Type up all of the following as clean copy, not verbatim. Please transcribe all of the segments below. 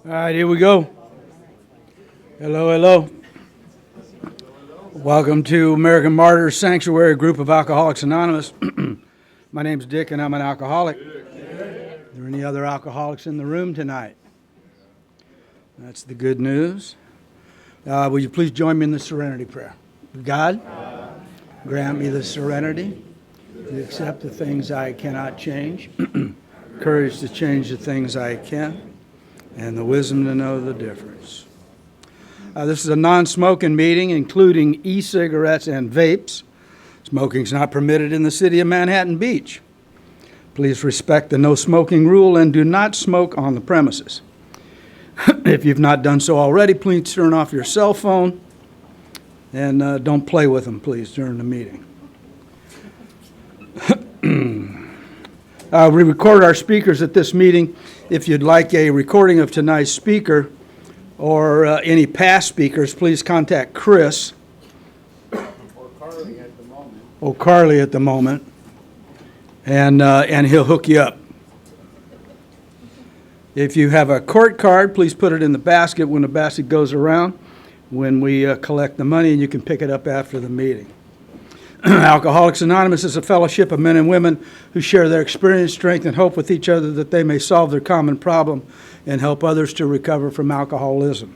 All right, here we go. Hello, hello. Welcome to American Martyrs Sanctuary Group of Alcoholics Anonymous. My name's Dick, and I'm an alcoholic. Are there any other alcoholics in the room tonight? That's the good news. Will you please join me in the serenity prayer? God, grant me the serenity to accept the things I cannot change, courage to change the things I can, and the wisdom to know the difference. This is a non-smoking meeting, including e-cigarettes and vapes. Smoking is not permitted in the city of Manhattan Beach. Please respect the no smoking rule and do not smoke on the premises. If you've not done so already, please turn off your cell phone and don't play with them, please, during the meeting. We record our speakers at this meeting. If you'd like a recording of tonight's speaker or any past speakers, please contact Chris. Or Carly at the moment. Or Carly at the moment, and he'll hook you up. If you have a court card, please put it in the basket when the basket goes around when we collect the money, and you can pick it up after the meeting. Alcoholics Anonymous is a fellowship of men and women who share their experience, strength, and hope with each other that they may solve their common problem and help others to recover from alcoholism.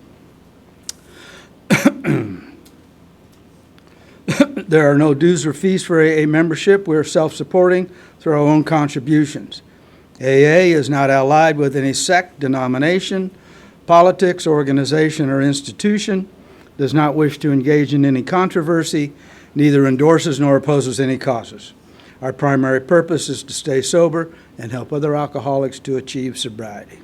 There are no dues or fees for AA membership. We are self-supporting through our own contributions. AA is not allied with any sect, denomination, politics, organization, or institution, does not wish to engage in any controversy, neither endorses nor opposes any causes. Our primary purpose is to stay sober and help other alcoholics to achieve sobriety.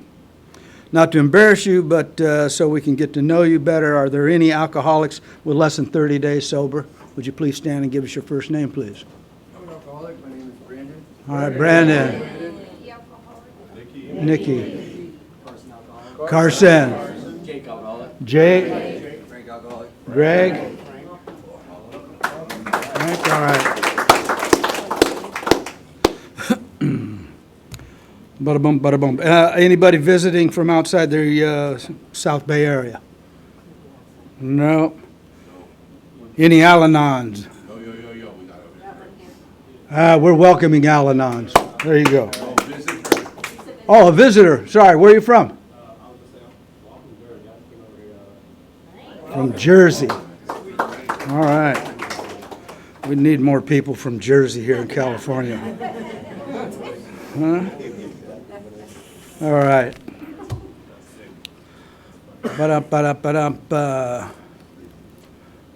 Not to embarrass you, but so we can get to know you better, are there any alcoholics with less than 30 days sober? Would you please stand and give us your first name, please? I'm an alcoholic. My name is Brandon. All right, Brandon. Nikki. Carson. Jake alcoholic. Jake. Frank alcoholic. Greg. All right. Bada boom, bada boom. Anybody visiting from outside the South Bay area? No. Any Al-Anons? We're welcoming Al-Anons. There you go. Oh, a visitor. Sorry, where are you from? From Jersey. All right. We need more people from Jersey here in California. Huh? All right.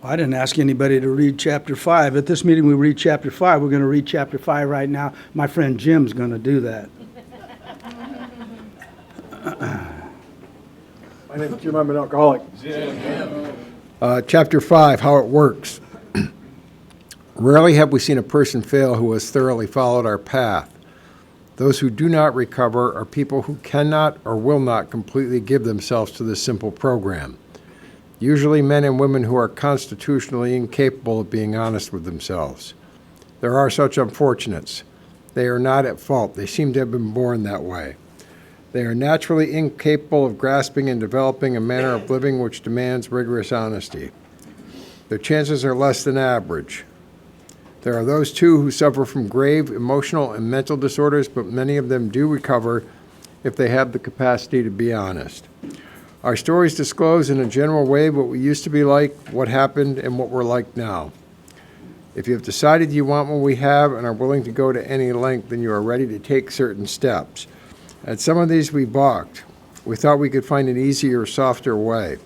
I didn't ask anybody to read chapter 5. At this meeting, we read chapter 5. We're going to read chapter 5 right now. My friend Jim's going to do that. My name is Jim. I'm an alcoholic. Chapter 5, how it works. Rarely have we seen a person fail who has thoroughly followed our path. Those who do not recover are people who cannot or will not completely give themselves to this simple program. Usually men and women who are constitutionally incapable of being honest with themselves. There are such unfortunates. They are not at fault. They seem to have been born that way. They are naturally incapable of grasping and developing a manner of living which demands rigorous honesty. Their chances are less than average. There are those, too, who suffer from grave emotional and mental disorders, but many of them do recover if they have the capacity to be honest. Our stories disclose in a general way what we used to be like, what happened, and what we're like now. If you have decided you want what we have and are willing to go to any length, then you are ready to take certain steps. At some of these we balked. We thought we could find an easier, softer way,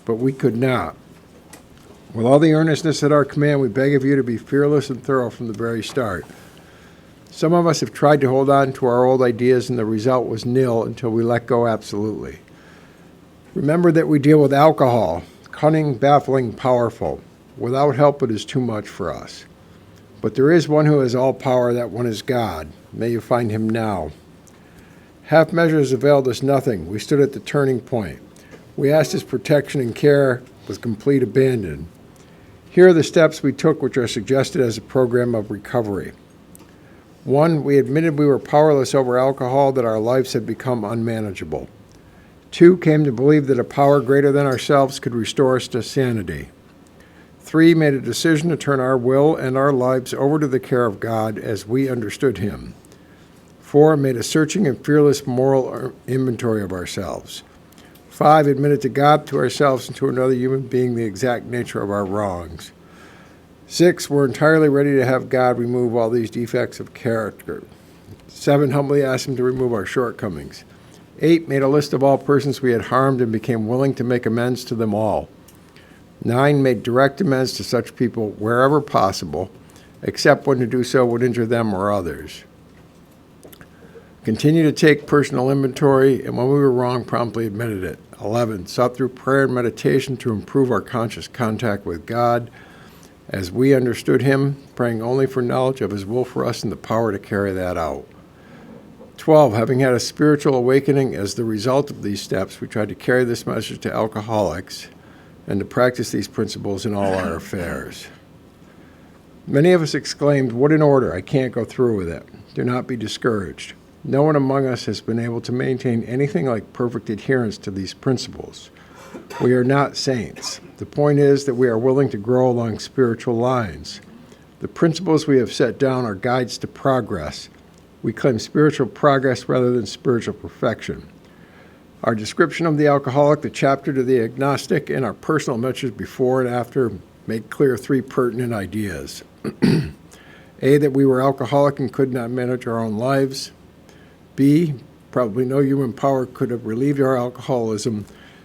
but we could not. With all the earnestness at our command, we beg of you to be fearless and thorough from the very start. Some of us have tried to hold on to our old ideas, and the result was nil until we let go absolutely. Remember that we deal with alcohol, cunning, baffling, powerful. Without help, it is too much for us. But there is one who has all power, that one is God. May you find him now. Half measures availed us nothing. We stood at the turning point. We asked his protection and care with complete abandon. Here are the steps we took which are suggested as a program of recovery. 1, we admitted we were powerless over alcohol, that our lives had become unmanageable. 2, came to believe that a power greater than ourselves could restore us to sanity. 3, made a decision to turn our will and our lives over to the care of God as we understood Him. 4, made a searching and fearless moral inventory of ourselves. 5, admitted to God, to ourselves, and to another human being the exact nature of our wrongs. 6, were entirely ready to have God remove all these defects of character. 7, humbly asked Him to remove our shortcomings. 8, made a list of all persons we had harmed and became willing to make amends to them all. 9, made direct amends to such people wherever possible, except when to do so would injure them or others. Continue to take personal inventory, and when we were wrong, promptly admitted it. 11, sought through prayer and meditation to improve our conscious contact with God as we understood Him, praying only for knowledge of His will for us and the power to carry that out. 12, having had a spiritual awakening as the result of these steps, we tried to carry this message to alcoholics and to practice these principles in all our affairs. Many of us exclaimed, "What an order, I can't go through with it." Do not be discouraged. No one among us has been able to maintain anything like perfect adherence to these principles. We are not saints. The point is that we are willing to grow along spiritual lines. The principles we have set down are guides to progress. We claim spiritual progress rather than spiritual perfection. Our description of the alcoholic, the chapter to the agnostic, and our personal messages before and after made clear 3 pertinent ideas. A, that we were alcoholic and could not manage our own lives. B, probably no human power could have relieved our alcoholism.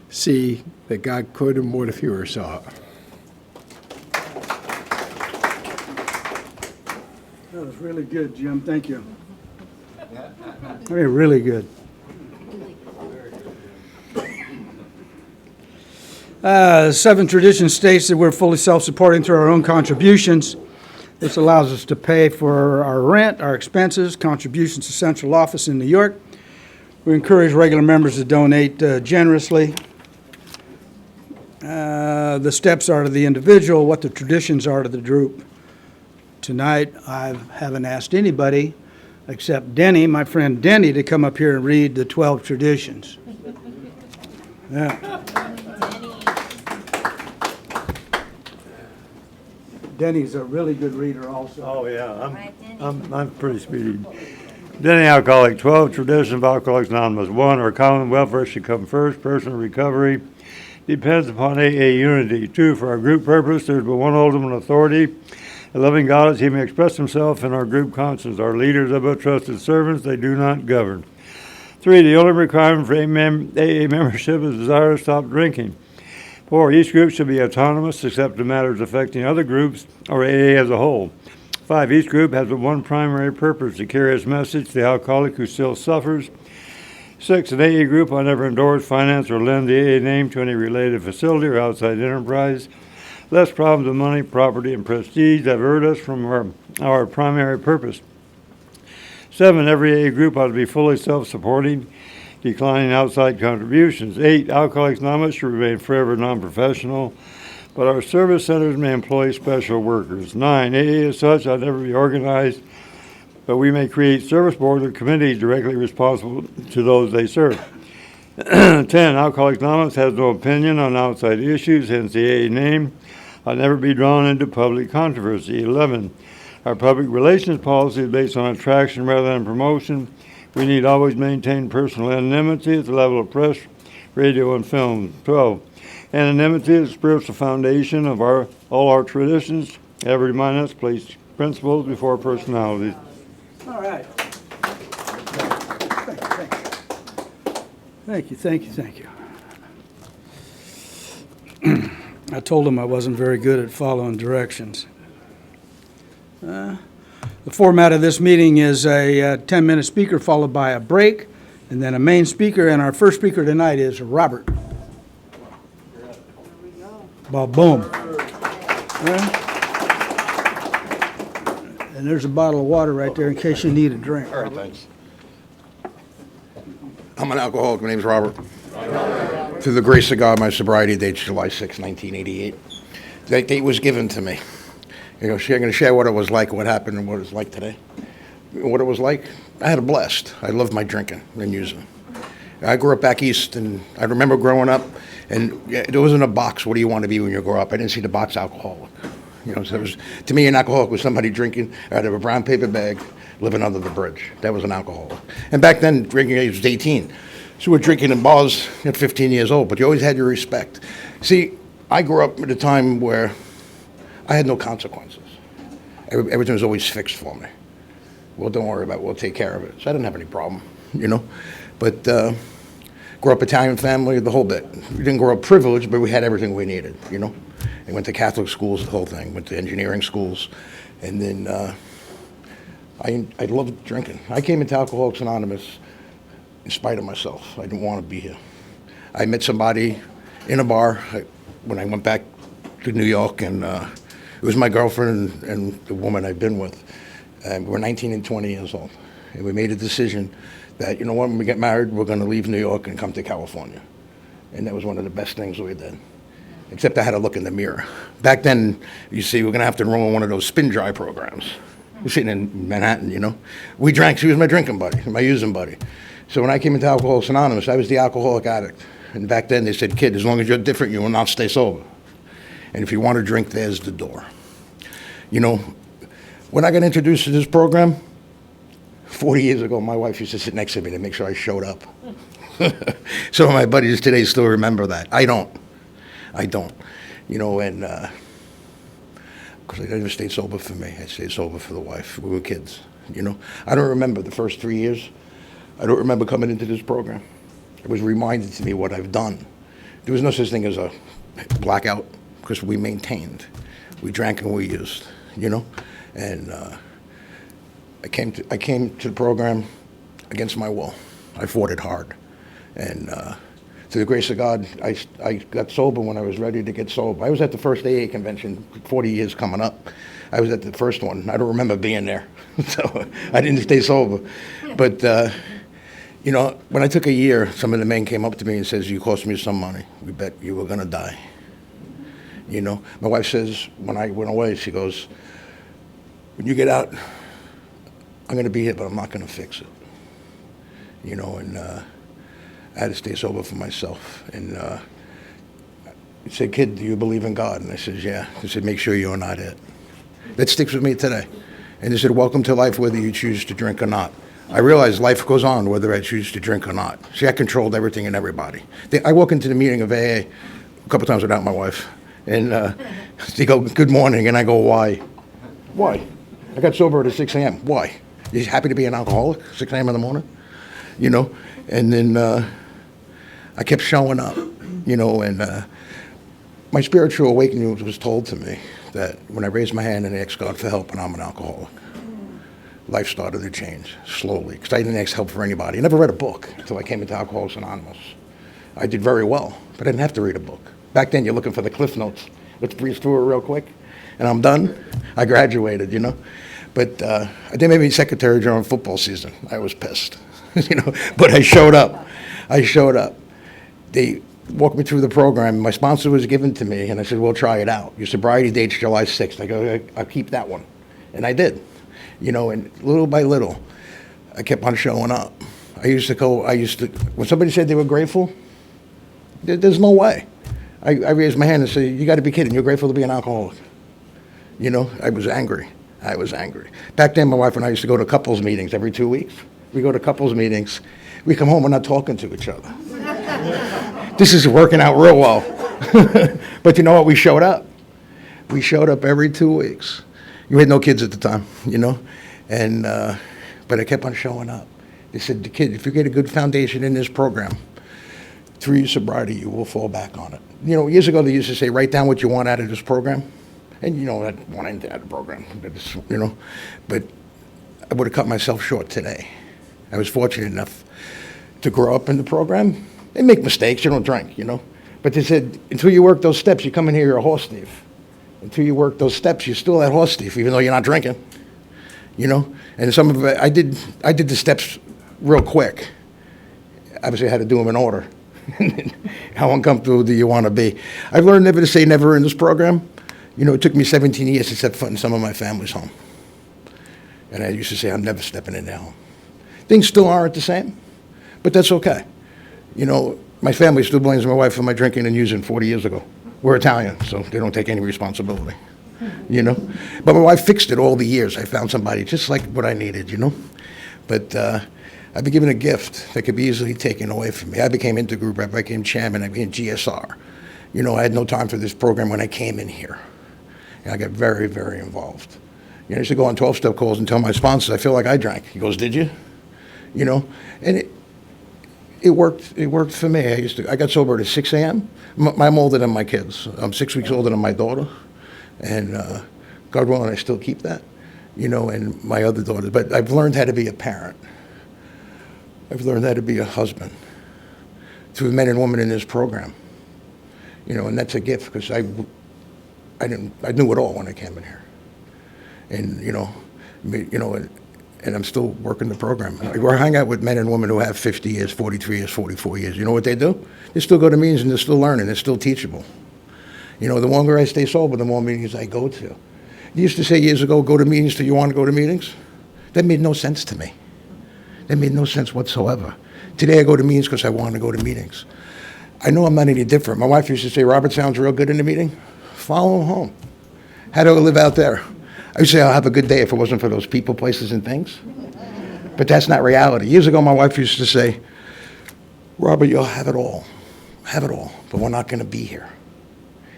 C, that God could and would if He were saw. That was really good, Jim. Thank you. I mean, really good. 7 tradition states that we're fully self-supporting through our own contributions. This allows us to pay for our rent, our expenses, contributions to central office in New York. We encourage regular members to donate generously. The steps are to the individual, what the traditions are to the group. Tonight, I haven't asked anybody except Denny, my friend Denny, to come up here and read the 12 traditions. Yeah. Denny's a really good reader also. Oh, yeah, I'm pretty speedy. Denny Alcoholic, 12 traditions of Alcoholics Anonymous. 1, our common welfare should come first. Personal recovery depends upon AA unity. 2, for our group purpose, there's but one ultimate authority. A loving God, as He may express Himself in our group conscience. Our leaders are but trusted servants, they do not govern. 3, the only requirement for AA membership is desire to stop drinking. 4, each group should be autonomous except in matters affecting other groups or AA as a whole. 5, each group has but one primary purpose, to carry its message to the alcoholic who still suffers. 6, an AA group will never endorse, finance, or lend the AA name to any related facility or outside enterprise. Less problems of money, property, and prestige that hurt us from our primary purpose. 7, every AA group ought to be fully self-supporting, declining outside contributions. 8, Alcoholics Anonymous should remain forever non-professional, but our service centers may employ special workers. 9, AA as such ought never be organized, but we may create service boards or committees directly responsible to those they serve. 10, Alcoholics Anonymous has no opinion on outside issues, hence the AA name ought never be drawn into public controversy. 11, our public relations policy is based on attraction rather than promotion. We need always maintain personal anonymity at the level of press, radio, and film. 12, anonymity is the spiritual foundation of all our traditions. Ever remind us, place principles before personalities. All right. Thank you. I told him I wasn't very good at following directions. The format of this meeting is a 10-minute speaker followed by a break, and then a main speaker, and our first speaker tonight is Robert. Boom. And there's a bottle of water right there in case you need a drink. All right, thanks. I'm an alcoholic. My name's Robert. Through the grace of God, my sobriety date's July 6, 1988. That date was given to me. I'm going to share what it was like, what happened, and what it's like today. What it was like, I had a blast. I loved my drinking and using. I grew up back east, and I remember growing up, and yeah, there wasn't a box. What do you want to be when you grow up? I didn't see the box alcoholic. You know, so it was, to me, an alcoholic was somebody drinking out of a brown paper bag, living under the bridge. That was an alcoholic. And back then, drinking age was 18. So we're drinking in bars at 15 years old, but you always had your respect. See, I grew up at a time where I had no consequences. Everything was always fixed for me. Well, don't worry about it. We'll take care of it. So I didn't have any problem, you know. But grew up Italian family, the whole bit. We didn't grow up privileged, but we had everything we needed, you know. I went to Catholic schools, the whole thing. Went to engineering schools. And then I loved drinking. I came into Alcoholics Anonymous in spite of myself. I didn't want to be here. I met somebody in a bar when I went back to New York, and it was my girlfriend and the woman I've been with. And we're 19 and 20 years old. And we made a decision that, you know what, when we get married, we're going to leave New York and come to California. And that was one of the best things we did. Except I had to look in the mirror. Back then, you see, we're going to have to enroll in one of those spin dry programs. We're sitting in Manhattan, you know. We drank. She was my drinking buddy, my using buddy. So when I came into Alcoholics Anonymous, I was the alcoholic addict. And back then they said, kid, as long as you're different, you will not stay sober. And if you want to drink, there's the door. You know, when I got introduced to this program, 40 years ago, my wife used to sit next to me to make sure I showed up. Some of my buddies today still remember that. I don't. You know, and because I never stayed sober for me. I stayed sober for the wife. We were kids, you know. I don't remember the first 3 years. I don't remember coming into this program. It was reminded to me what I've done. There was no such thing as a blackout because we maintained. We drank and we used, you know. And I came to the program against my will. I fought it hard. And to the grace of God, I got sober when I was ready to get sober. I was at the first AA convention, 40 years coming up. I was at the first one. I don't remember being there, so I didn't stay sober. But, you know, when I took a year, some of the men came up to me and says, you cost me some money. We bet you were going to die. You know, my wife says, when I went away, she goes, when you get out, I'm going to be here, but I'm not going to fix it. You know, and I had to stay sober for myself. And he said, kid, do you believe in God? And I said, yeah. He said, make sure you're not it. That sticks with me today. And he said, welcome to life, whether you choose to drink or not. I realized life goes on whether I choose to drink or not. See, I controlled everything and everybody. I walk into the meeting of AA a couple times without my wife. And they go, good morning. And I go, why? Why? I got sober at 6 a.m. Why? You happy to be an alcoholic, 6 a.m. in the morning? You know? And then I kept showing up, you know, and my spiritual awakening was told to me that when I raised my hand and asked God for help, and I'm an alcoholic, life started to change slowly, because I didn't ask help for anybody. I never read a book until I came into Alcoholics Anonymous. I did very well, but I didn't have to read a book. Back then, you're looking for the Cliff Notes. Let's breeze through it real quick, and I'm done. I graduated, you know. But they made me secretary during football season. I was pissed, you know, but I showed up. They walked me through the program. My sponsor was given to me, and I said, we'll try it out. Your sobriety date's July 6th. I go, I'll keep that one. And I did, you know, and little by little, I kept on showing up. When somebody said they were grateful, there's no way. I raised my hand and said, you got to be kidding. You're grateful to be an alcoholic. You know, I was angry. Back then, my wife and I used to go to couples meetings every 2 weeks. We go to couples meetings. We come home, we're not talking to each other. This is working out real well. But you know what? We showed up. We showed up every 2 weeks. We had no kids at the time, you know, and but I kept on showing up. They said, kid, if you get a good foundation in this program, through your sobriety, you will fall back on it. You know, years ago they used to say, write down what you want out of this program. And you know, I want anything out of the program, you know, but I would have cut myself short today. I was fortunate enough to grow up in the program. They make mistakes, you don't drink, you know. But they said, until you work those steps, you come in here, you're a horse thief. Until you work those steps, you're still that horse thief, even though you're not drinking, you know. And some of it, I did the steps real quick. Obviously, I had to do them in order. How uncomfortable do you want to be? I've learned never to say never in this program. You know, it took me 17 years to set foot in some of my family's home. And I used to say, I'm never stepping in their home. Things still aren't the same, but that's okay. You know, my family still blames my wife for my drinking and using 40 years ago. We're Italian, so they don't take any responsibility, you know. But my wife fixed it all the years. I found somebody just like what I needed, you know. But I've been given a gift that could be easily taken away from me. I became intergroup, I became chairman, I became GSR. You know, I had no time for this program when I came in here. And I got very, very involved. You know, I used to go on 12-step calls and tell my sponsors, I feel like I drank. He goes, did you? You know, and it worked for me. I got sober at 6 a.m. I'm older than my kids. I'm 6 weeks older than my daughter. And God willing, I still keep that, you know, and my other daughters. But I've learned how to be a parent. I've learned how to be a husband to the men and women in this program. You know, and that's a gift because I knew it all when I came in here. And, you know, and I'm still working the program. I hang out with men and women who have 50 years, 43 years, 44 years. You know what they do? They still go to meetings and they're still learning. They're still teachable. You know, the longer I stay sober, the more meetings I go to. You used to say years ago, go to meetings till you want to go to meetings. That made no sense to me. That made no sense whatsoever. Today I go to meetings because I want to go to meetings. I know I'm not any different. My wife used to say, Robert sounds real good in the meeting. Follow him home. How do I live out there? I would say I'll have a good day if it wasn't for those people, places, and things. But that's not reality. Years ago, my wife used to say, Robert, you'll have it all, but we're not going to be here.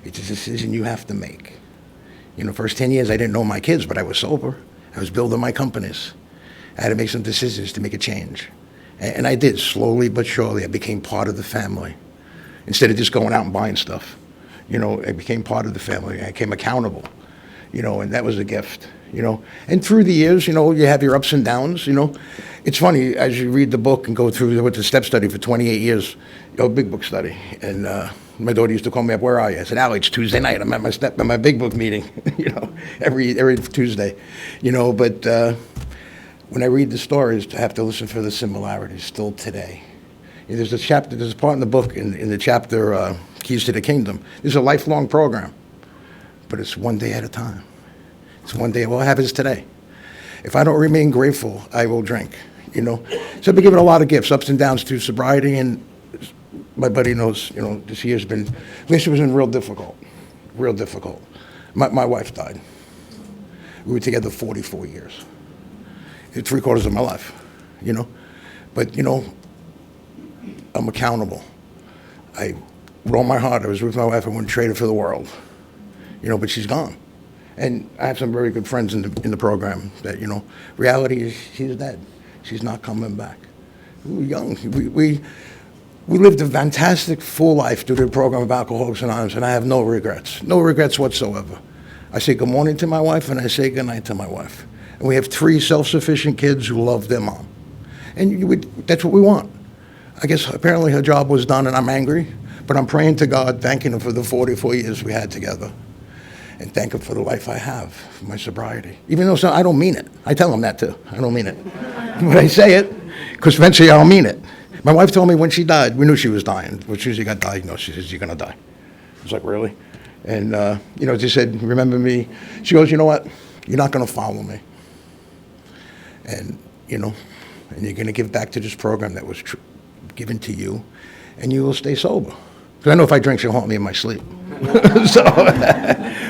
It's a decision you have to make. You know, first 10 years, I didn't know my kids, but I was sober. I was building my companies. I had to make some decisions to make a change. And I did, slowly but surely. I became part of the family. Instead of just going out and buying stuff, you know, I became part of the family. I became accountable. You know, and that was a gift, you know. And through the years, you know, you have your ups and downs, you know. It's funny, as you read the book and go through with the step study for 28 years, you know, big book study. And my daughter used to call me up, where are you? I said, Allie, it's Tuesday night. I'm at my big book meeting, you know, every Tuesday, you know. But when I read the stories, I have to listen for the similarities still today. You know, there's a part in the book, in the chapter, Keys to the Kingdom. There's a lifelong program. But it's one day at a time. It's one day. What happens today? If I don't remain grateful, I will drink, you know. So I've been given a lot of gifts, ups and downs to sobriety, and my buddy knows, you know, this year's been, this year was been real difficult. My wife died. We were together 44 years. It's 3/4 of my life, you know. But, you know, I'm accountable. With all my heart, I was with my wife, I wouldn't trade her for the world. You know, but she's gone. And I have some very good friends in the program that, you know, reality is she's dead. She's not coming back. We were young. We lived a fantastic, full life through the program of Alcoholics Anonymous, and I have no regrets whatsoever. I say good morning to my wife, and I say good night to my wife. And we have 3 self-sufficient kids who love their mom. And that's what we want. I guess apparently her job was done, and I'm angry, but I'm praying to God, thanking him for the 44 years we had together. And thank him for the life I have, for my sobriety. Even though I don't mean it. I tell him that too. I don't mean it. But I say it, because eventually I'll mean it. My wife told me when she died, we knew she was dying. As soon as she got diagnosed, she says, you're going to die. I was like, really? And, you know, she said, remember me? She goes, you know what? You're not going to follow me. And, you know, and you're going to give back to this program that was given to you, and you will stay sober. Because I know if I drink, she'll haunt me in my sleep. So,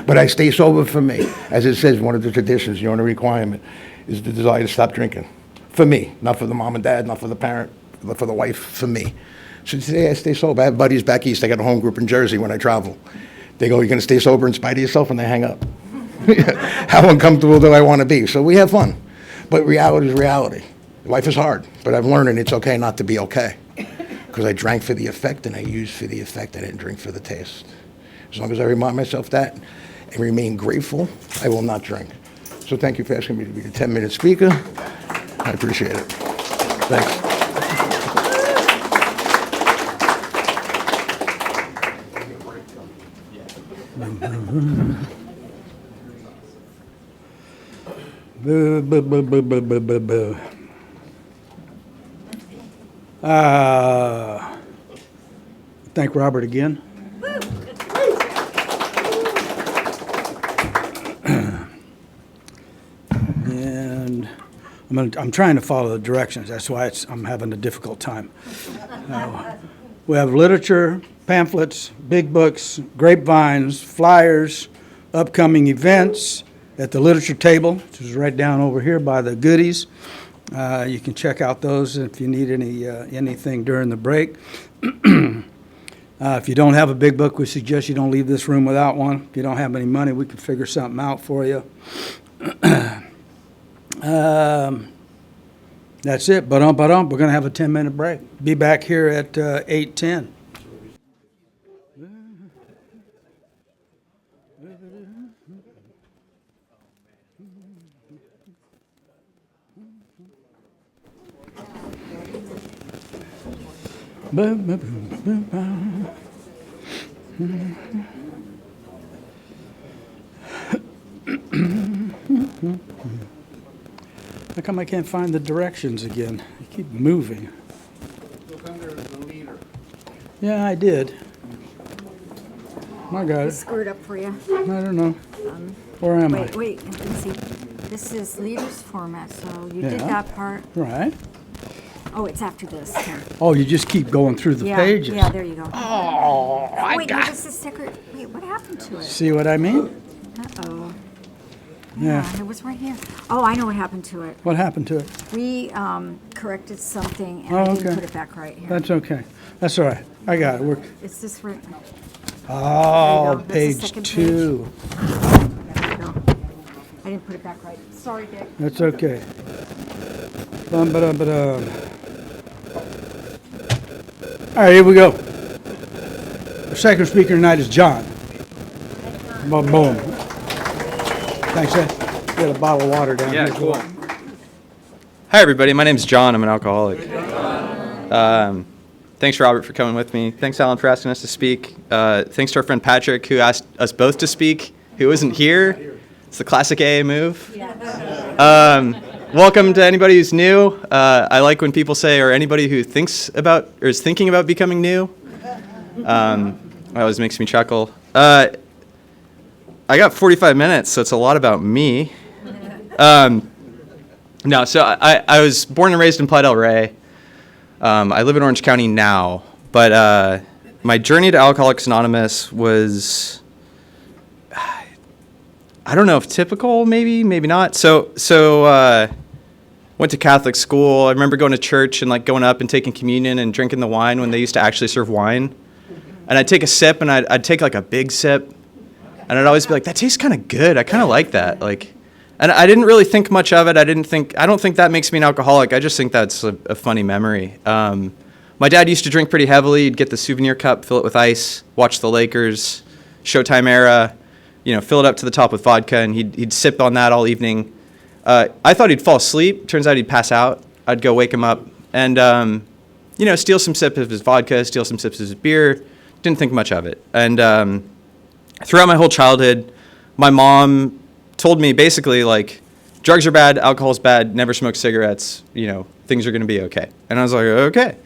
but I stay sober for me. As it says, one of the traditions, the only requirement is the desire to stop drinking. For me, not for the mom and dad, not for the parent, but for the wife, for me. So today I stay sober. I have buddies back east. I got a home group in Jersey when I travel. They go, you're going to stay sober in spite of yourself? And they hang up. How uncomfortable do I want to be? So we have fun. But reality is reality. Life is hard, but I've learned it's okay not to be okay. Because I drank for the effect and I used for the effect. I didn't drink for the taste. As long as I remind myself that and remain grateful, I will not drink. So thank you for asking me to be the 10-minute speaker. I appreciate it. Thanks. Boo, boo, boo, boo, boo, boo, boo, boo. Thank Robert again. And I'm trying to follow the directions. That's why I'm having a difficult time. We have literature, pamphlets, big books, grapevines, flyers, upcoming events at the literature table, which is right down over here by the goodies. You can check out those if you need anything during the break. If you don't have a big book, we suggest you don't leave this room without one. If you don't have any money, we can figure something out for you. That's it. We're going to have a 10-minute break. Be back here at 8:10. How come I can't find the directions again? I keep moving. Look under the leader. Yeah, I did. I got I it. screwed up for you. I don't know. Where am I? Wait, let's see. This is leaders format, so you did Yeah. that part. Right. Oh, it's after this. Here. Oh, you just keep going through the Yeah, pages. yeah, there you go. Oh, Wait, no, this is secret. Wait, what happened to it? See what I mean? Uh-oh. Yeah. It was right here. Oh, I know what happened to it. What happened to it? We corrected something, and Oh, I didn't okay. put it back right here. That's okay. That's all right. I got it. It's this right. Oh, There you go. That's the page second 2. There you go. I didn't put it back right. Sorry, Dick. That's okay. Bum-ba-dum-ba-dum. All right, here we go. Our second speaker tonight is John. Boom, boom. Thanks, Ed. Get a bottle of water down Yeah, here. cool. Hi, everybody. My name's John. I'm an alcoholic. Thanks, Robert, for coming with me. Thanks, Alan, for asking us to speak. Thanks to our friend Patrick, who asked us both to speak, who isn't here. It's the classic AA move. Welcome to anybody who's new. I like when people say, or anybody who thinks about or is thinking about becoming new. It always makes me chuckle. I got 45 minutes, so it's a lot about me. No, so I was born and raised in Playa del Rey. I live in Orange County now, but my journey to Alcoholics Anonymous was, I don't know if typical, maybe not. So went to Catholic school. I remember going to church and like going up and taking communion and drinking the wine when they used to actually serve wine. And I'd take a sip and I'd take like a big sip. And I'd always be like, that tastes kind of good. I kind of like that. And I didn't really think much of it. I don't think that makes me an alcoholic. I just think that's a funny memory. My dad used to drink pretty heavily. He'd get the souvenir cup, fill it with ice, watch the Lakers, Showtime era, fill it up to the top with vodka, and he'd sip on that all evening. I thought he'd fall asleep. Turns out he'd pass out. I'd go wake him up and, steal some sips of his vodka, steal some sips of his beer. Didn't think much of it. And throughout my whole childhood, my mom told me basically like, drugs are bad, alcohol's bad, never smoke cigarettes, things are going to be okay. And I was like, okay.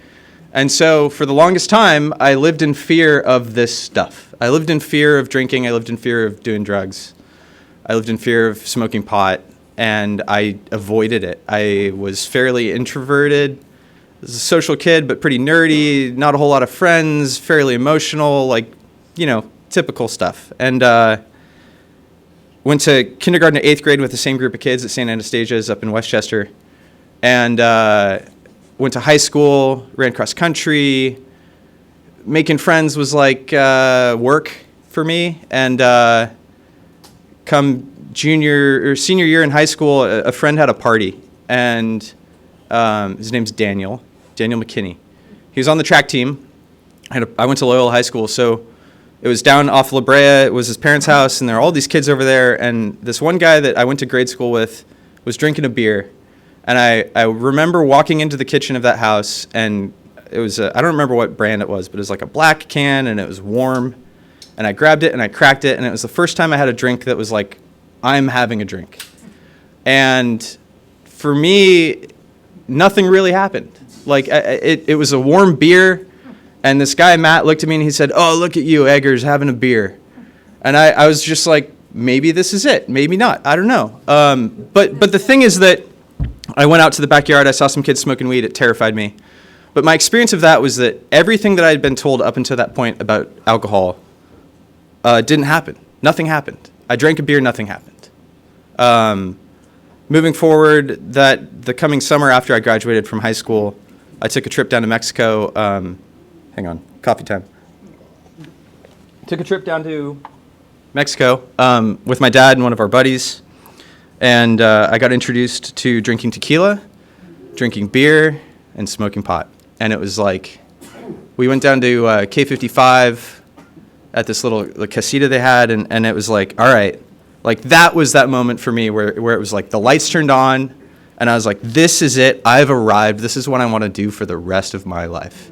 And so for the longest time, I lived in fear of this stuff. I lived in fear of drinking. I lived in fear of doing drugs. I lived in fear of smoking pot, and I avoided it. I was fairly introverted. I was a social kid, but pretty nerdy, not a whole lot of friends, fairly emotional, typical stuff. And went to kindergarten to 8th grade with the same group of kids at St. Anastasia's up in Westchester. And went to high school, ran cross country. Making friends was like work for me. And come senior year in high school, a friend had a party. And his name's Daniel McKinney. He was on the track team. I went to Loyola High School, so it was down off La Brea. It was his parents' house, and there were all these kids over there. And this one guy that I went to grade school with was drinking a beer. And I remember walking into the kitchen of that house, and it was I don't remember what brand it was, but it was like a black can, and it was warm. And I grabbed it, and I cracked it, and it was the first time I had a drink that was like, I'm having a drink. And for me, nothing really happened. Like, it was a warm beer. And this guy, Matt, looked at me and he said, oh, look at you, Eggers, having a beer. And I was just like, maybe this is it. Maybe not. I don't know. But the thing is that I went out to the backyard. I saw some kids smoking weed. It terrified me. But my experience of that was that everything that I had been told up until that point about alcohol didn't happen. Nothing happened. I drank a beer, nothing happened. Moving forward, the coming summer after I graduated from high school, I took a trip down to Mexico. Hang on, coffee time. Took a trip down to Mexico with my dad and one of our buddies, and I got introduced to drinking tequila, drinking beer, and smoking pot. And it was like, we went down to K55 at this little casita they had, and it was like, all right, like that was that moment for me where it was like the lights turned on, and I was like, this is it, I've arrived, this is what I want to do for the rest of my life.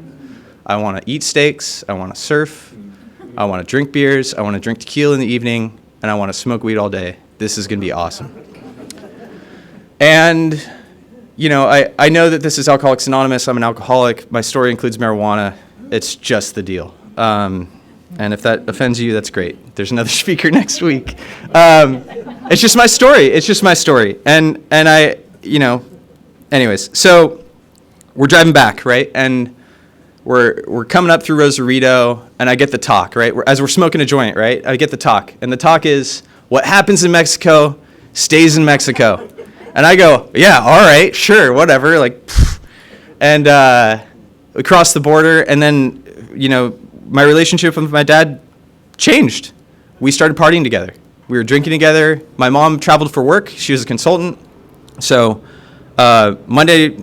I want to eat steaks, I want to surf, I want to drink beers, I want to drink tequila in the evening, and I want to smoke weed all day. This is going to be awesome. And you know, I know that this is Alcoholics Anonymous. I'm an alcoholic. My story includes marijuana. It's just the deal. And if that offends you, that's great. There's another speaker next week. It's just my story. It's just my story. And I, you know, anyways. So we're driving back, right? And we're coming up through Rosarito, and I get the talk, right? As we're smoking a joint, right? I get the talk. And the talk is, what happens in Mexico stays in Mexico. And I go, yeah, all right, sure, whatever, like, pfft. And we crossed the border, and then, you know, my relationship with my dad changed. We started partying together. We were drinking together. My mom traveled for work. She was a consultant. So Monday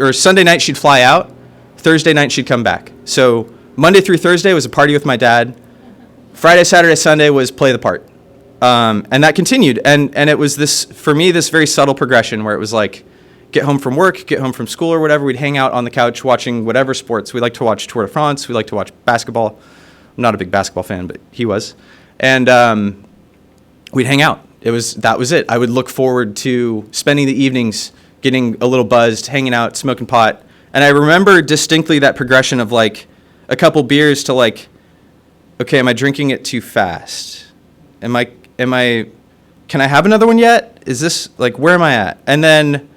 or Sunday night, she'd fly out. Thursday night, she'd come back. So Monday through Thursday was a party with my dad. Friday, Saturday, Sunday was play the part. And that continued, and it was this, for me, this very subtle progression where it was like, get home from work, get home from school or whatever, we'd hang out on the couch watching whatever sports. We like to watch Tour de France, we like to watch basketball. I'm not a big basketball fan, but he was. And we'd hang out. That was it. I would look forward to spending the evenings getting a little buzzed, hanging out, smoking pot. And I remember distinctly that progression of like a couple beers to like, okay, am I drinking it too fast? Can I have another one yet? Is this, like, where am I at? And then,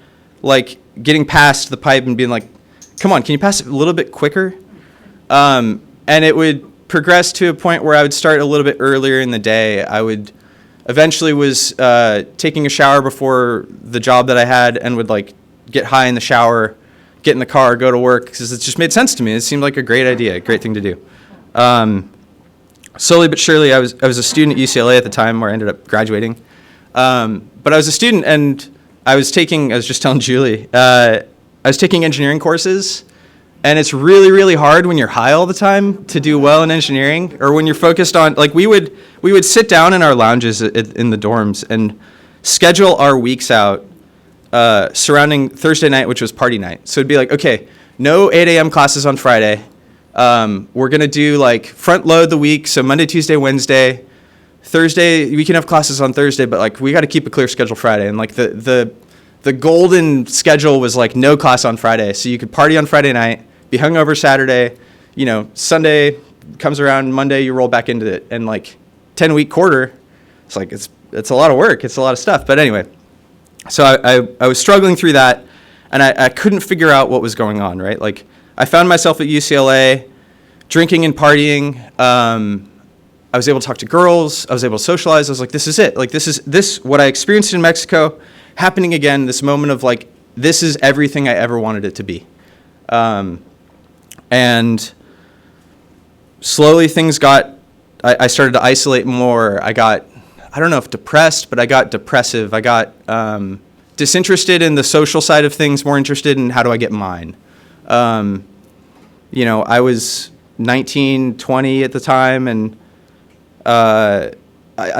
like, getting past the pipe and being like, come on, can you pass it a little bit quicker? And it would progress to a point where I would start a little bit earlier in the day. I would eventually was taking a shower before the job that I had and would, like, get high in the shower, get in the car, go to work, because it just made sense to me. It seemed like a great idea, a great thing to do. Slowly but surely, I was a student at UCLA at the time where I ended up graduating. But I was a student, and I was just telling Julie, I was taking engineering courses, and it's really, really hard when you're high all the time to do well in engineering, or when you're focused on, like, we would sit down in our lounges in the dorms and schedule our weeks out surrounding Thursday night, which was party night. So it'd be like, okay, no 8 a.m. classes on Friday. We're going to do like front load the week. So Monday, Tuesday, Wednesday, Thursday, we can have classes on Thursday, but like we got to keep a clear schedule Friday. And like the golden schedule was like no class on Friday. So you could party on Friday night, be hungover Saturday, you know, Sunday comes around, Monday you roll back into it. And like 10-week quarter, it's like, it's a lot of work. It's a lot of stuff. But anyway, so I was struggling through that, and I couldn't figure out what was going on, right? Like, I found myself at UCLA drinking and partying. I was able to talk to girls. I was able to socialize. I was like, this is it. Like, this is what I experienced in Mexico happening again, this moment of like, this is everything I ever wanted it to be. And slowly things I started to isolate more. I don't know if depressed, but I got depressive. I got disinterested in the social side of things, more interested in how do I get mine. You know, I was 19, 20 at the time, and I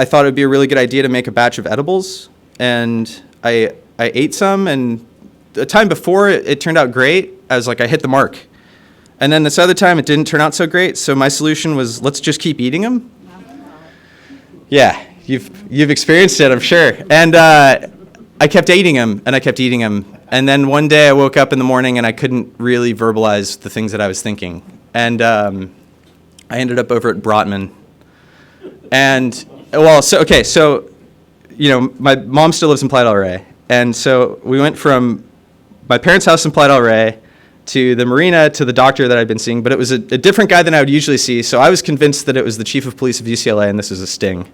thought it would be a really good idea to make a batch of edibles, and I ate some, and the time before it turned out great. I was like, I hit the mark. And then this other time it didn't turn out so great, so my solution was, let's just keep eating them. Yeah, you've experienced it, I'm sure. And I kept eating them, and I kept eating them. And then one day I woke up in the morning and I couldn't really verbalize the things that I was thinking. And I ended up over at Brotman. And, well, so, you know, my mom still lives in Playa del Rey. And so we went from my parents' house in Playa del Rey to the marina, to the doctor that I'd been seeing, but it was a different guy than I would usually see. So I was convinced that it was the chief of police of UCLA and this was a sting.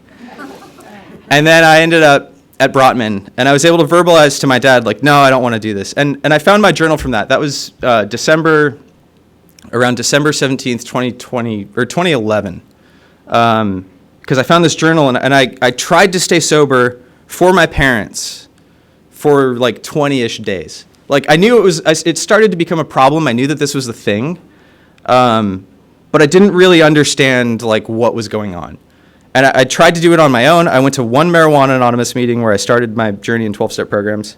And then I ended up at Brotman, and I was able to verbalize to my dad, like, no, I don't want to do this. And I found my journal from that. That was around December 17th, 2020, or 2011. Because I found this journal, and I tried to stay sober for my parents for like 20-ish days. Like, I knew it started to become a problem. I knew that this was the thing. But I didn't really understand, like, what was going on. And I tried to do it on my own. I went to one Marijuana Anonymous meeting where I started my journey in 12-step programs.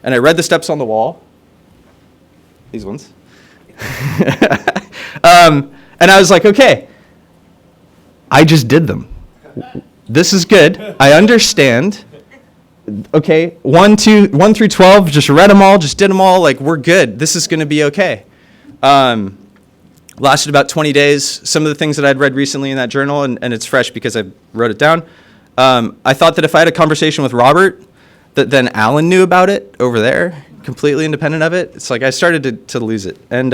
And I read the steps on the wall. These ones. And I was like, okay, I just did them. This is good. I understand. Okay, 1 through 12, just read them all, just did them all. Like, we're good. This is going to be okay. Lasted about 20 days. Some of the things that I'd read recently in that journal, and it's fresh because I wrote it down. I thought that if I had a conversation with Robert, that then Alan knew about it over there, completely independent of it. It's like I started to lose it. And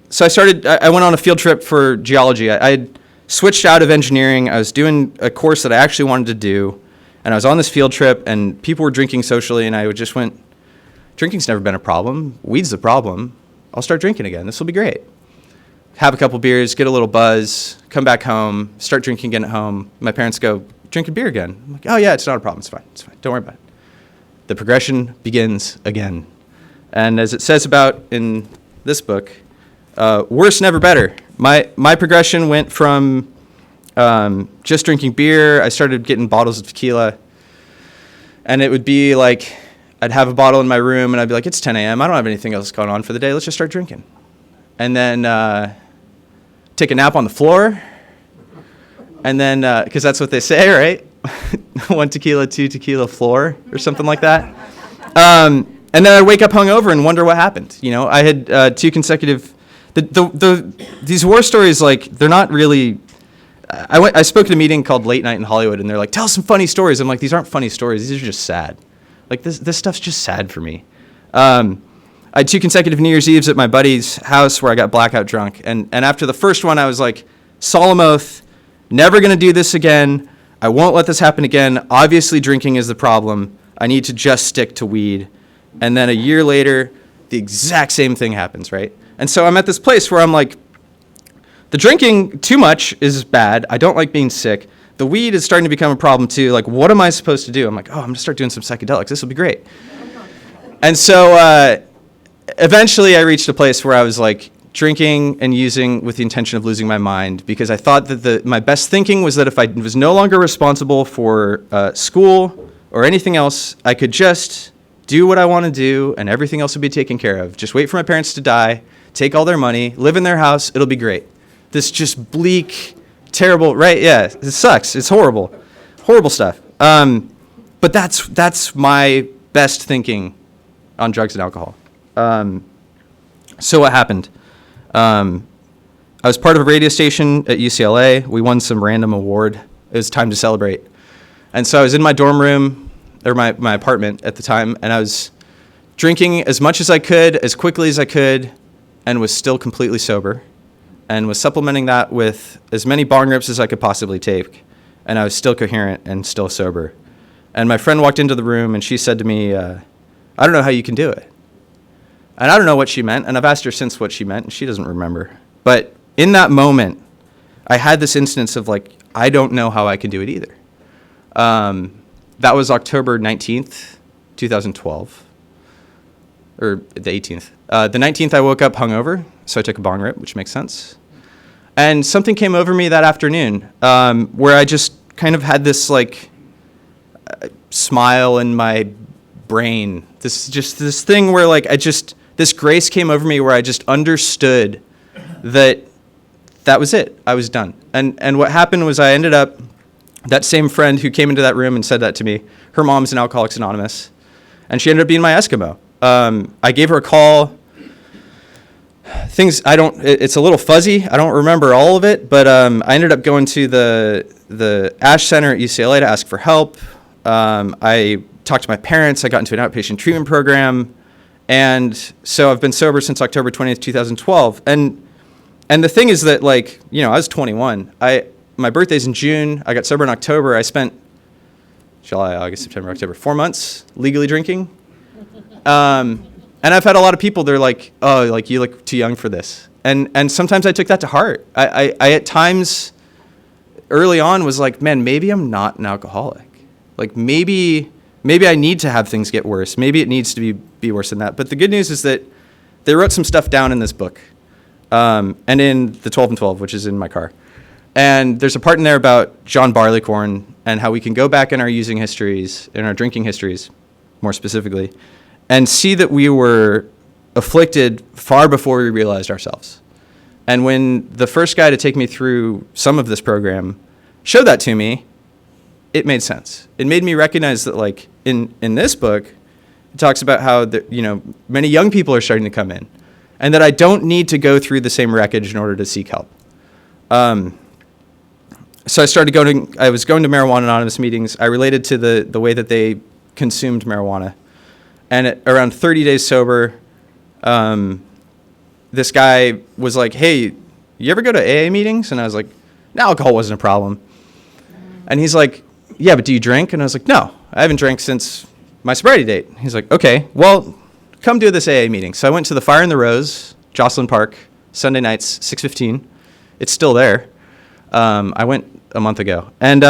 so I went on a field trip for geology. I had switched out of engineering. I was doing a course that I actually wanted to do. And I was on this field trip, and people were drinking socially, and I just went, drinking's never been a problem. Weed's the problem. I'll start drinking again. This will be great. Have a couple beers, get a little buzz, come back home, start drinking again at home. My parents go, drinking beer again. I'm like, oh yeah, it's not a problem. It's fine. It's fine. Don't worry about it. The progression begins again. And as it says about in this book, worse, never better. My progression went from just drinking beer. I started getting bottles of tequila. And it would be like, I'd have a bottle in my room, and I'd be like, it's 10 a.m. I don't have anything else going on for the day. Let's just start drinking. And then take a nap on the floor. And then, because that's what they say, right? 1 tequila, 2 tequila floor, or something like that. And then I'd wake up hungover and wonder what happened. You know, I had 2 consecutive... These war stories, like, they're not really... I spoke at a meeting called Late Night in Hollywood, and they're like, tell us some funny stories. I'm like, these aren't funny stories. These are just sad. Like, this stuff's just sad for me. I had 2 consecutive New Year's Eves at my buddy's house where I got blackout drunk. And after the first one, I was like, solemn oath, never going to do this again. I won't let this happen again. Obviously, drinking is the problem. I need to just stick to weed. And then a year later, the exact same thing happens, right? And so I'm at this place where I'm like, the drinking too much is bad. I don't like being sick. The weed is starting to become a problem too. Like, what am I supposed to do? I'm like, oh, I'm going to start doing some psychedelics. This will be great. And so eventually I reached a place where I was like drinking and using with the intention of losing my mind, because I thought that my best thinking was that if I was no longer responsible for school or anything else, I could just do what I want to do and everything else would be taken care of. Just wait for my parents to die, take all their money, live in their house, it'll be great. This just bleak, terrible, right? Yeah, it sucks. It's horrible. Horrible stuff. But that's my best thinking on drugs and alcohol. So what happened? I was part of a radio station at UCLA. We won some random award. It was time to celebrate. And so I was in my dorm room, or my apartment at the time, and I was drinking as much as I could, as quickly as I could, and was still completely sober, and was supplementing that with as many bong rips as I could possibly take, and I was still coherent and still sober. And my friend walked into the room, and she said to me, I don't know how you can do it. And I don't know what she meant, and I've asked her since what she meant, and she doesn't remember. But in that moment, I had this instance of like, I don't know how I can do it either. That was October 19th, 2012, or the 18th. The 19th, I woke up hungover, so I took a bong rip, which makes sense. And something came over me that afternoon where I just kind of had this like smile in my brain. This thing where like this grace came over me where I just understood that was it. I was done. And what happened was I ended up, that same friend who came into that room and said that to me, her mom's in Alcoholics Anonymous, and she ended up being my Eskimo. I gave her a call. It's a little fuzzy. I don't remember all of it, but I ended up going to the ASH Center at UCLA to ask for help. I talked to my parents. I got into an outpatient treatment program, And so I've been sober since October 20th, 2012. And the thing is that, like, you know, I was 21. My birthday's in June. I got sober in October. I spent July, August, September, October, 4 months legally drinking. And I've had a lot of people, they're like, oh, like, you look too young for this. And sometimes I took that to heart. I at times early on was like, man, maybe I'm not an alcoholic. Like, maybe I need to have things get worse. Maybe it needs to be worse than that. But the good news is that they wrote some stuff down in this book, and in the 12 and 12, which is in my car. And there's a part in there about John Barleycorn and how we can go back in our using histories, in our drinking histories, more specifically, and see that we were afflicted far before we realized ourselves. And when the first guy to take me through some of this program showed that to me, it made sense. It made me recognize that, like, in this book, it talks about how many young people are starting to come in, and that I don't need to go through the same wreckage in order to seek help. So I was going to Marijuana Anonymous meetings. I related to the way that they consumed marijuana. And at around 30 days sober, this guy was like, hey, you ever go to AA meetings? And I was like, no, alcohol wasn't a problem. And he's like, yeah, but do you drink? And I was like, no, I haven't drank since my sobriety date. He's like, okay, well, come do this AA meeting. So I went to the Fire in the Rose, Jocelyn Park, Sunday nights, 6:15. It's still there. I went a month ago. And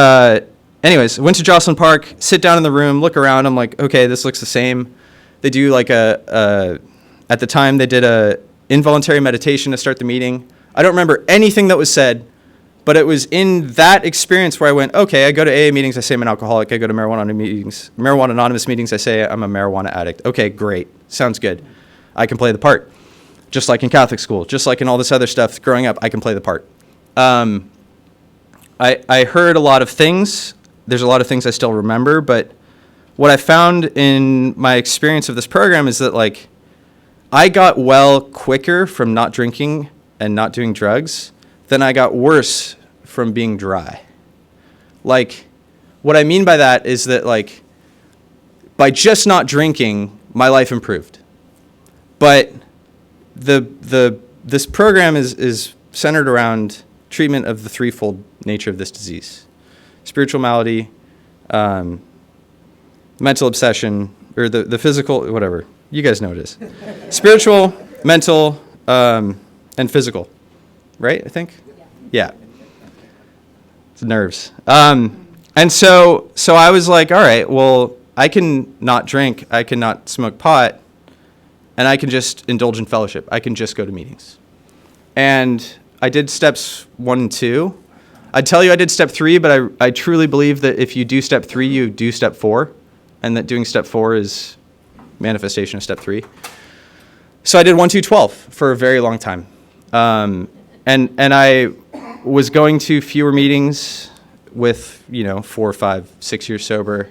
anyways, I went to Jocelyn Park, sit down in the room, look around. I'm like, okay, this looks the same. They do like at the time they did a involuntary meditation to start the meeting. I don't remember anything that was said, but it was in that experience where I went, okay, I go to AA meetings, I say I'm an alcoholic. I go to Marijuana Anonymous meetings, I say I'm a marijuana addict. Okay, great. Sounds good. I can play the part. Just like in Catholic school, just like in all this other stuff growing up, I can play the part. I heard a lot of things. There's a lot of things I still remember, but what I found in my experience of this program is that, like, I got well quicker from not drinking and not doing drugs than I got worse from being dry. Like, what I mean by that is that, like, by just not drinking, my life improved. But this program is centered around treatment of the threefold nature of this disease: spiritual malady, mental obsession, or the physical, whatever. You guys know what it is. Spiritual, mental, and physical. Right, I think? Yeah. It's nerves. And so I was like, all right, well, I can not drink, I can not smoke pot, and I can just indulge in fellowship. I can just go to meetings. And I did steps 1 and 2. I'd tell you I did step 3, but I truly believe that if you do step 3, you do step 4, and that doing step 4 is manifestation of step 3. So I did 1, 2, 12 for a very long time. And I was going to fewer meetings with, 4, 5, 6 years sober,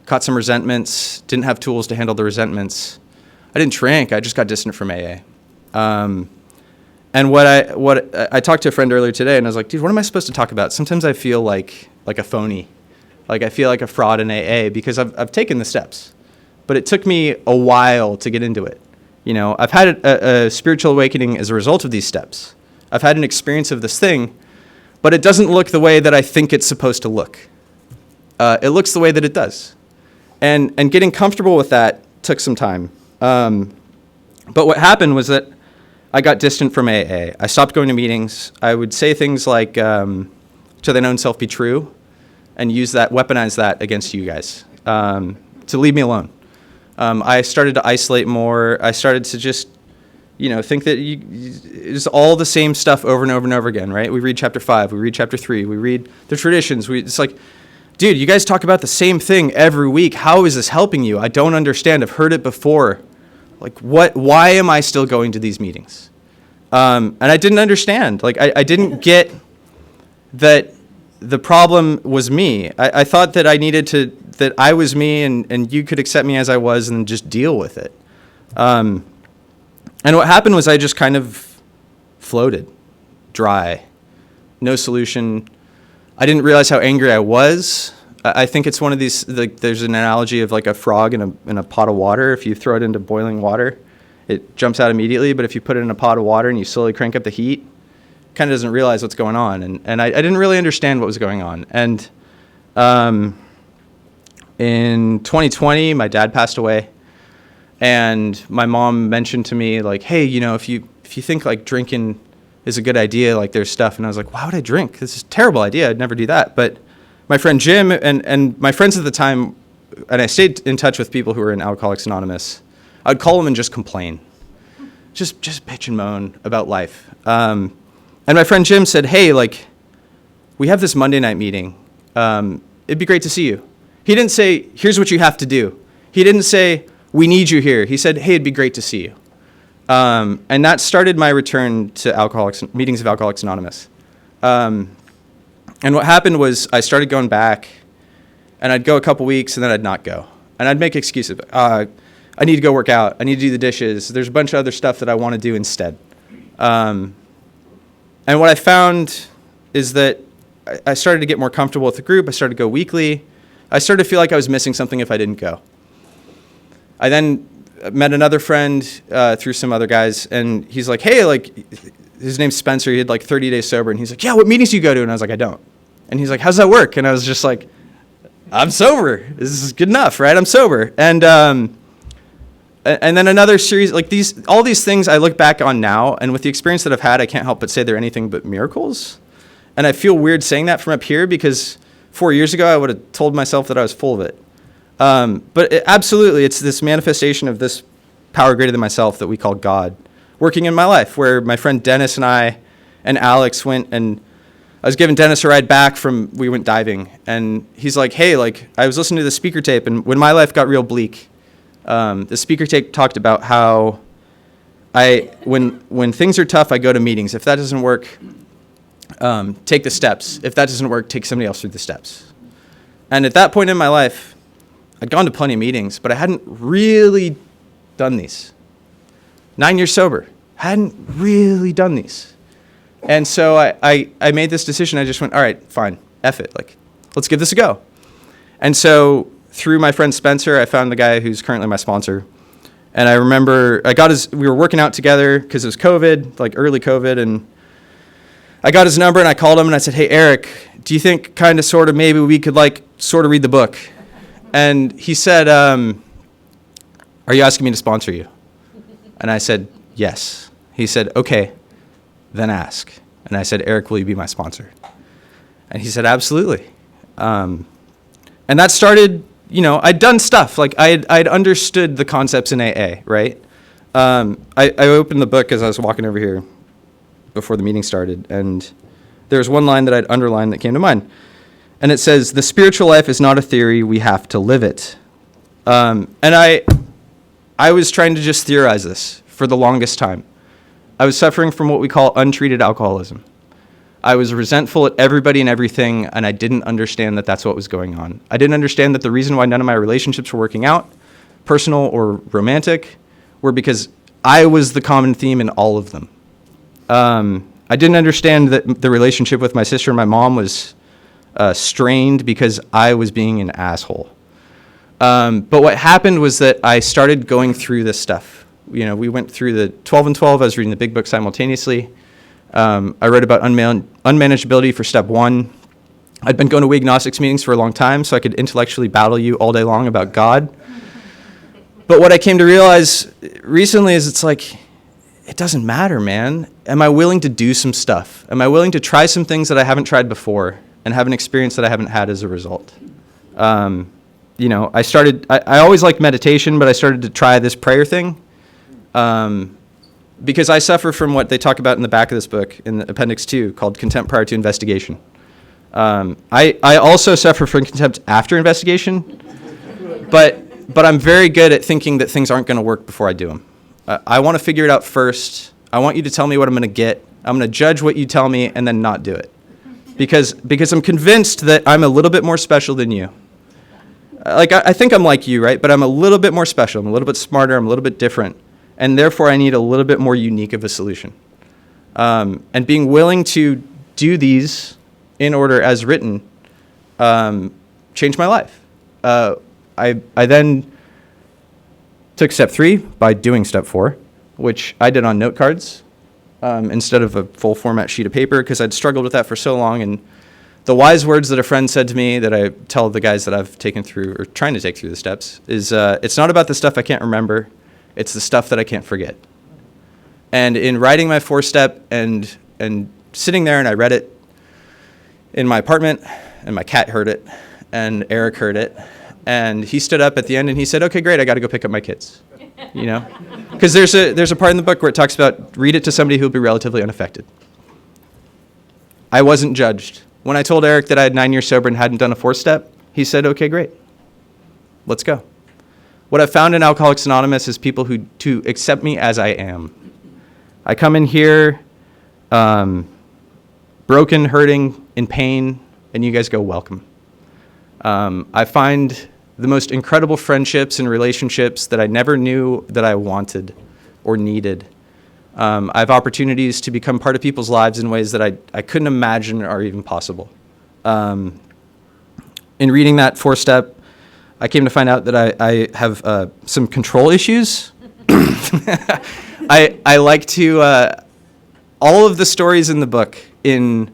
caught some resentments, didn't have tools to handle the resentments. I didn't drink, I just got distant from AA. And what I talked to a friend earlier today, and I was like, dude, what am I supposed to talk about? Sometimes I feel like a phony. Like, I feel like a fraud in AA because I've taken the steps. But it took me a while to get into it. I've had a spiritual awakening as a result of these steps. I've had an experience of this thing, but it doesn't look the way that I think it's supposed to look. It looks the way that it does. And getting comfortable with that took some time. But what happened was that I got distant from AA. I stopped going to meetings. I would say things like, to thine own self be true, and weaponize that against you guys, to leave me alone. I started to isolate more. I started to just, think that it's all the same stuff over and over and over again, right? We read chapter 5, we read chapter 3, we read the traditions. It's like, dude, you guys talk about the same thing every week. How is this helping you? I don't understand. I've heard it before. Like, why am I still going to these meetings? And I didn't understand. Like, I didn't get that the problem was me. I thought that that I was me and you could accept me as I was and just deal with it. And what happened was I just kind of floated, dry, no solution. I didn't realize how angry I was. I think it's one of these, like, there's an analogy of like a frog in a pot of water. If you throw it into boiling water, it jumps out immediately. But if you put it in a pot of water and you slowly crank up the heat, kind of doesn't realize what's going on. And I didn't really understand what was going on. And in 2020, my dad passed away. And my mom mentioned to me, like, hey, you know, if you think like drinking is a good idea, like there's stuff. And I was like, why would I drink? This is a terrible idea. I'd never do that. But my friend Jim and my friends at the time, and I stayed in touch with people who were in Alcoholics Anonymous, I'd call them and just complain. Just bitch and moan about life. And my friend Jim said, hey, like, we have this Monday night meeting. It'd be great to see you. He didn't say, here's what you have to do. He didn't say, we need you here. He said, hey, it'd be great to see you. And that started my return to meetings of Alcoholics Anonymous. And what happened was I started going back, and I'd go a couple weeks, and then I'd not go. And I'd make excuses. I need to go work out. I need to do the dishes. There's a bunch of other stuff that I want to do instead. And what I found is that I started to get more comfortable with the group. I started to go weekly. I started to feel like I was missing something if I didn't go. I then met another friend through some other guys, and he's like, hey, like, his name's Spencer. He had like 30 days sober, and he's like, yeah, what meetings do you go to? And I was like, I don't. And he's like, how's that work? And I was just like, I'm sober. This is good enough, right? I'm sober. And then another series, like all these things I look back on now, and with the experience that I've had, I can't help but say they're anything but miracles. And I feel weird saying that from up here because 4 years ago, I would have told myself that I was full of it. But absolutely, it's this manifestation of this power greater than myself that we call God working in my life, where my friend Dennis and I and Alex went, and I was giving Dennis a ride back we went diving, and he's like, hey, like, I was listening to the speaker tape, and when my life got real bleak, the speaker tape talked about how when things are tough, I go to meetings. If that doesn't work, take the steps. If that doesn't work, take somebody else through the steps. And at that point in my life, I'd gone to plenty of meetings, but I hadn't really done these. 9 years sober, hadn't really done these. And so I made this decision. I just went, all right, fine, F it. Like, let's give this a go. And so through my friend Spencer, I found the guy who's currently my sponsor. And I remember we were working out together because it was COVID, like early COVID, and I got his number and I called him and I said, hey, Eric, do you think kind of sort of maybe we could like sort of read the book? And he said, are you asking me to sponsor you? And I said, yes. He said, okay, then ask. And I said, Eric, will you be my sponsor? And he said, absolutely. And that started, you know, I'd done stuff. Like I'd understood the concepts in AA, right? I opened the book as I was walking over here before the meeting started, and there was one line that I'd underlined that came to mind. And it says, the spiritual life is not a theory, we have to live it. And I was trying to just theorize this for the longest time. I was suffering from what we call untreated alcoholism. I was resentful at everybody and everything, and I didn't understand that that's what was going on. I didn't understand that the reason why none of my relationships were working out, personal or romantic, were because I was the common theme in all of them. I didn't understand that the relationship with my sister and my mom was strained because I was being an asshole. But what happened was that I started going through this stuff. You know, we went through the 12 and 12. I was reading the big book simultaneously. I read about unmanageability for step 1. I'd been going to We Agnostics meetings for a long time, so I could intellectually battle you all day long about God. But what I came to realize recently is it's like, it doesn't matter, man. Am I willing to do some stuff? Am I willing to try some things that I haven't tried before and have an experience that I haven't had as a result? You know, I always liked meditation, but I started to try this prayer thing because I suffer from what they talk about in the back of this book, in the Appendix 2, called contempt prior to investigation. I also suffer from contempt after investigation, but I'm very good at thinking that things aren't going to work before I do them. I want to figure it out first. I want you to tell me what I'm going to get. I'm going to judge what you tell me and then not do it. Because I'm convinced that I'm a little bit more special than you. I think I'm like you, right? But I'm a little bit more special. I'm a little bit smarter. I'm a little bit different. And therefore, I need a little bit more unique of a solution. And being willing to do these in order as written changed my life. I then took step 3 by doing step 4. which I did on note cards instead of a full format sheet of paper because I'd struggled with that for so long. And the wise words that a friend said to me that I tell the guys that I've taken through or trying to take through the steps is it's not about the stuff I can't remember. It's the stuff that I can't forget. And in writing my 4-step and sitting there and I read it in my apartment and my cat heard it and Eric heard it. And he stood up at the end and he said, okay, great, I got to go pick up my kids. You know, because there's a part in the book where it talks about read it to somebody who will be relatively unaffected. I wasn't judged. When I told Eric that I had 9 years sober and hadn't done a 4-step, he said, okay, great, let's go. What I've found in Alcoholics Anonymous is people who to accept me as I am. I come in here broken, hurting, in pain, and you guys go, welcome. I find the most incredible friendships and relationships that I never knew that I wanted or needed. I have opportunities to become part of people's lives in ways that I couldn't imagine are even possible. In reading that 4-step, I came to find out that I have some control issues. I like to, all of the stories in the book in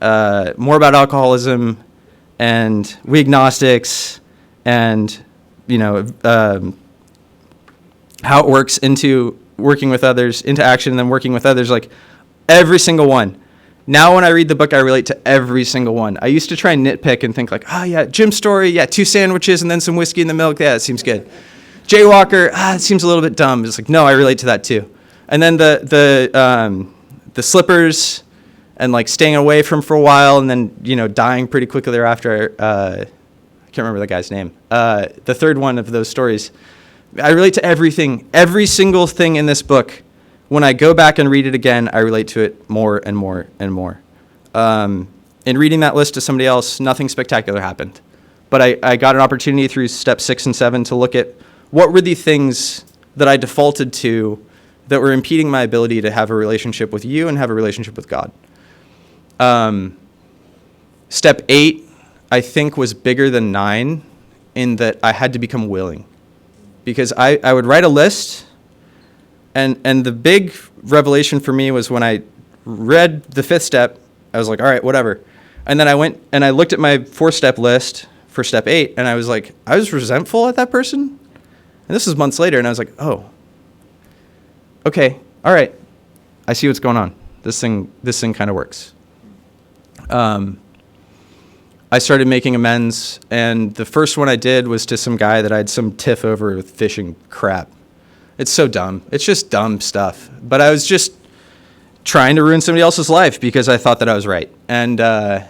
more about alcoholism and we agnostics and, you know, how it works into working with others, into action, and then working with others, like every single one. Now when I read the book, I relate to every single one. I used to try and nitpick and think like, oh yeah, Jim's story, yeah, 2 sandwiches and then some whiskey in the milk, yeah, that seems good. Jaywalker, it seems a little bit dumb. It's like, no, I relate to that too. And then the slippers and like staying away from for a while and then, you know, dying pretty quickly thereafter. I can't remember the guy's name. The third one of those stories. I relate to everything, every single thing in this book. When I go back and read it again, I relate to it more and more and more. In reading that list to somebody else, nothing spectacular happened. But I got an opportunity through step 6 and 7 to look at what were the things that I defaulted to that were impeding my ability to have a relationship with you and have a relationship with God. Step 8, I think, was bigger than 9 in that I had to become willing. Because I would write a list, and the big revelation for me was when I read the 5th step, I was like, all right, whatever. And then I went and I looked at my 4-step list for step 8, and I was like, I was resentful at that person. And this was months later, and I was like, oh, okay, all right, I see what's going on. This thing kind of works. I started making amends, and the first one I did was to some guy that I had some tiff over with fishing crap. It's so dumb. It's just dumb stuff. But I was just trying to ruin somebody else's life because I thought that I was right. And I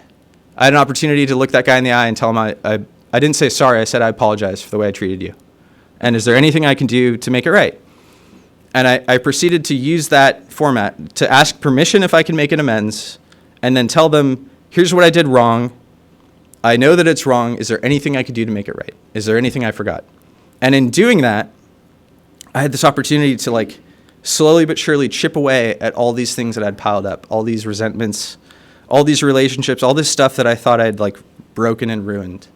had an opportunity to look that guy in the eye and tell him I didn't say sorry. I said I apologize for the way I treated you. And is there anything I can do to make it right? And I proceeded to use that format to ask permission if I can make an amends and then tell them, here's what I did wrong. I know that it's wrong. Is there anything I could do to make it right? Is there anything I forgot? And in doing that, I had this opportunity to like slowly but surely chip away at all these things that I'd piled up, all these resentments, all these relationships, all this stuff that I thought I'd like broken and ruined.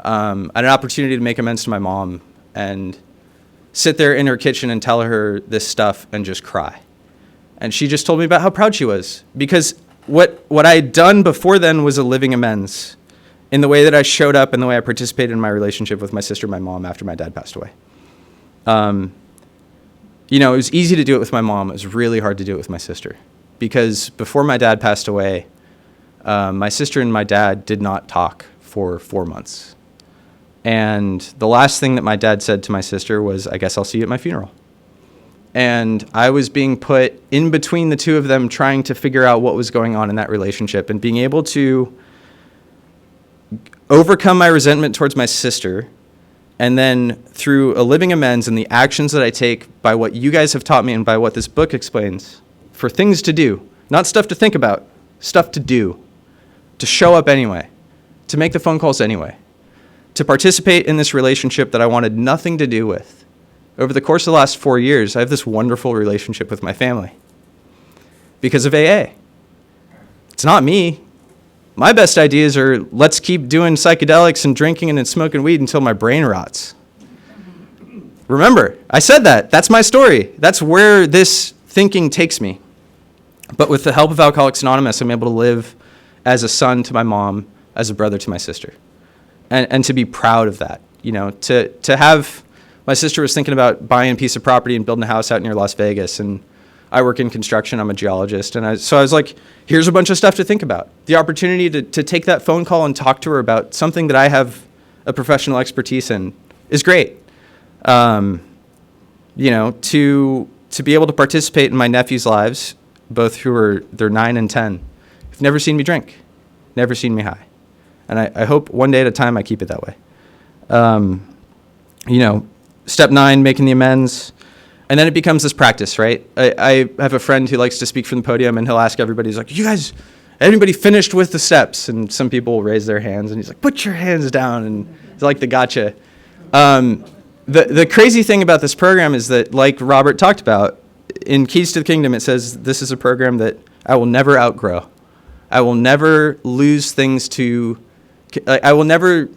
I had an opportunity to make amends to my mom and sit there in her kitchen and tell her this stuff and just cry. And she just told me about how proud she was because what I had done before then was a living amends in the way that I showed up and the way I participated in my relationship with my sister and my mom after my dad passed away. You know, it was easy to do it with my mom. It was really hard to do it with my sister because before my dad passed away, my sister and my dad did not talk for 4 months. And the last thing that my dad said to my sister was, I guess I'll see you at my funeral. And I was being put in between the two of them trying to figure out what was going on in that relationship and being able to overcome my resentment towards my sister, and then through a living amends and the actions that I take by what you guys have taught me and by what this book explains, for things to do, not stuff to think about, stuff to do, to show up anyway, to make the phone calls anyway, to participate in this relationship that I wanted nothing to do with. Over the course of the last 4 years, I have this wonderful relationship with my family because of AA. It's not me. My best ideas are let's keep doing psychedelics and drinking and smoking weed until my brain rots. remember, I said that. That's my story. That's where this thinking takes me. But with the help of Alcoholics Anonymous, I'm able to live as a son to my mom, as a brother to my sister, and to be proud of that. You know, to have, my sister was thinking about buying a piece of property and building a house out near Las Vegas, and I work in construction, I'm a geologist, and so I was like, here's a bunch of stuff to think about. The opportunity to take that phone call and talk to her about something that I have a professional expertise in is great. You know, to be able to participate in my nephews' lives, both they're 9 and 10, have never seen me drink, never seen me high. And I hope one day at a time I keep it that way. You know, step 9, making the amends. And then it becomes this practice, right? I have a friend who likes to speak from the podium, and he'll ask everybody, he's like, you guys, anybody finished with the steps? And some people will raise their hands, and he's like, put your hands down. And it's like the gotcha. The crazy thing about this program is that, like Robert talked about, in Keys to the Kingdom, it says this is a program that I will never outgrow. I will never lose things I will never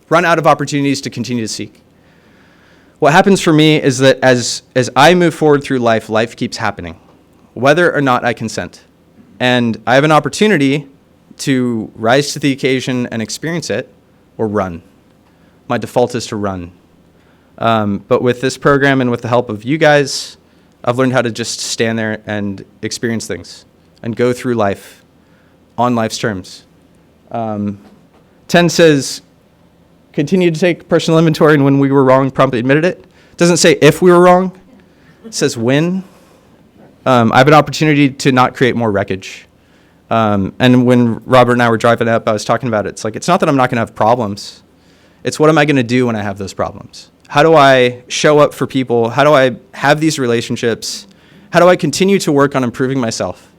run out of opportunities to continue to seek. What happens for me is that as I move forward through life, life keeps happening, whether or not I consent. And I have an opportunity to rise to the occasion and experience it, or run. My default is to run. But with this program and with the help of you guys, I've learned how to just stand there and experience things and go through life on life's terms. 10 says, continue to take personal inventory, and when we were wrong, promptly admitted it. It doesn't say if we were wrong. It says when. I have an opportunity to not create more wreckage. And when Robert and I were driving up, I was talking about it. It's like, it's not that I'm not going to have problems. It's what am I going to do when I have those problems? How do I show up for people? How do I have these relationships? How do I continue to work on improving myself?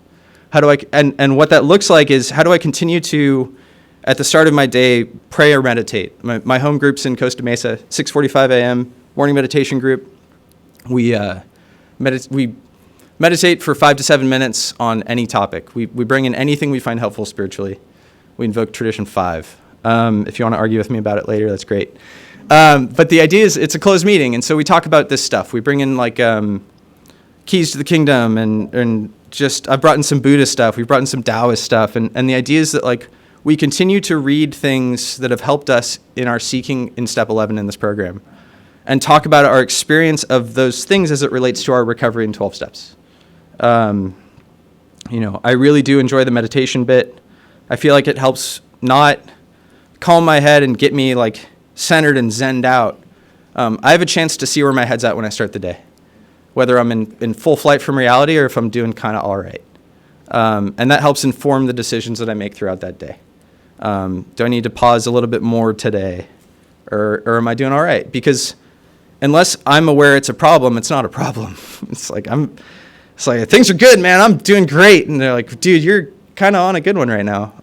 And what that looks like is, how do I continue to, at the start of my day, pray or meditate? My home group's in Costa Mesa, 6:45 a.m., morning meditation group. We meditate for 5 to 7 minutes on any topic. We bring in anything we find helpful spiritually. We invoke tradition 5. If you want to argue with me about it later, that's great. But the idea is it's a closed meeting, and so we talk about this stuff. We bring in like Keys to the Kingdom, and just I've brought in some Buddhist stuff. We've brought in some Taoist stuff, and the idea is that like we continue to read things that have helped us in our seeking in Step 11 in this program, and talk about our experience of those things as it relates to our recovery in 12 steps. You know, I really do enjoy the meditation bit. I feel like it helps not calm my head and get me like centered and zenned out. I have a chance to see where my head's at when I start the day, whether I'm in full flight from reality or if I'm doing kind of all right. And that helps inform the decisions that I make throughout that day. Do I need to pause a little bit more today, or am I doing all right? Because unless I'm aware it's a problem, it's not a problem. It's like things are good, man. I'm doing great, and they're like, dude, you're kind of on a good one right now.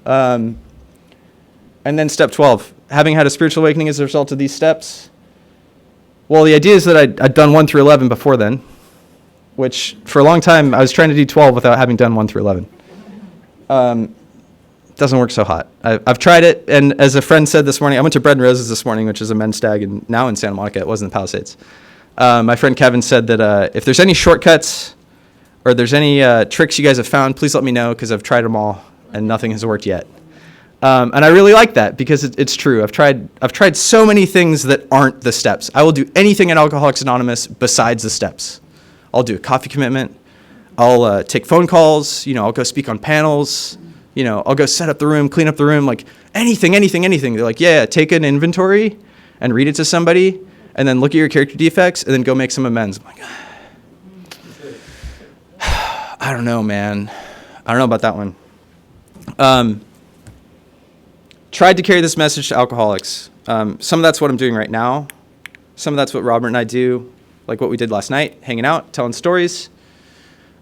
And then step 12, having had a spiritual awakening as a result of these steps. Well, the idea is that I'd done 1 through 11 before then, which for a long time I was trying to do 12 without having done 1 through 11. Doesn't work so hot. I've tried it, and as a friend said this morning, I went to Bread and Roses this morning, which is a men's stag, and now in Santa Monica. It was in the Palisades. My friend Kevin said that if there's any shortcuts or there's any tricks you guys have found, please let me know, because I've tried them all and nothing has worked yet. And I really like that, because it's true. I've tried so many things that aren't the steps. I will do anything at Alcoholics Anonymous besides the steps. I'll do a coffee commitment. I'll take phone calls. You know, I'll go speak on panels. You know, I'll go set up the room, clean up the room, like anything. They're like, yeah, take an inventory and read it to somebody, and then look at your character defects, and then go make some amends. I'm like, I don't know, man. I don't know about that one. Tried to carry this message to alcoholics. Some of that's what I'm doing right now. Some of that's what Robert and I do, like what we did last night, hanging out, telling stories.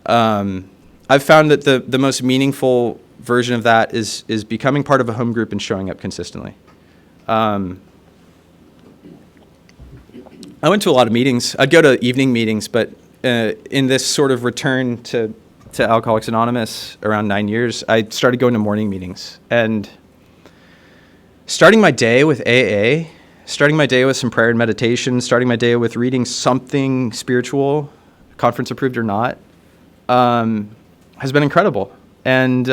I've found that the most meaningful version of that is becoming part of a home group and showing up consistently. I went to a lot of meetings. I'd go to evening meetings, but in this sort of return to Alcoholics Anonymous around 9 years, I started going to morning meetings. And starting my day with AA starting my day with some prayer and meditation, starting my day with reading something spiritual, conference approved or not, has been incredible. And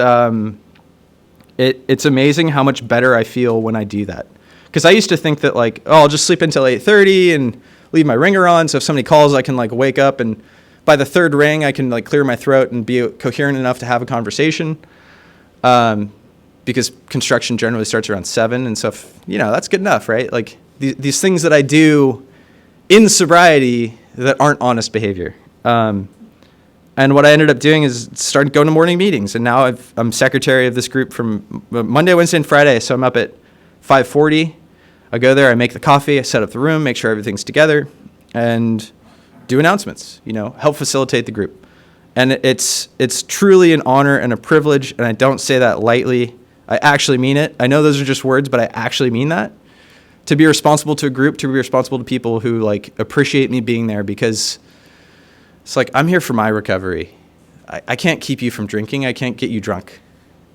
it's amazing how much better I feel when I do that. Because I used to think that, like, oh, I'll just sleep until 8:30 and leave my ringer on, so if somebody calls, I can, like, wake up, and by the third ring, I can, like, clear my throat and be coherent enough to have a conversation. Because construction generally starts around 7, and so, that's good enough, right? Like, these things that I do in sobriety that aren't honest behavior. And what I ended up doing is started going to morning meetings, and now I'm secretary of this group from Monday, Wednesday, and Friday, so I'm up at 5:40. I go there, I make the coffee, I set up the room, make sure everything's together, and do announcements, help facilitate the group. And it's truly an honor and a privilege, and I don't say that lightly. I actually mean it. I know those are just words, but I actually mean that. To be responsible to a group, to be responsible to people who, like, appreciate me being there, because it's like, I'm here for my recovery. I can't keep you from drinking. I can't get you drunk.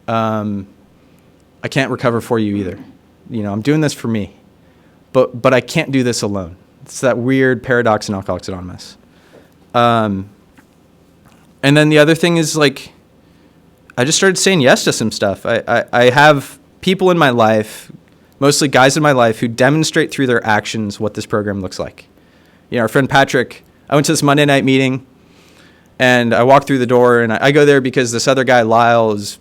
I can't recover for you either. I'm doing this for me. But I can't do this alone. It's that weird paradox in Alcoholics Anonymous. And then the other thing is, like, I just started saying yes to some stuff. I have people in my life, mostly guys in my life, who demonstrate through their actions what this program looks like. Our friend Patrick, I went to this Monday night meeting, and I walked through the door, and I go there because this other guy, Lyle, is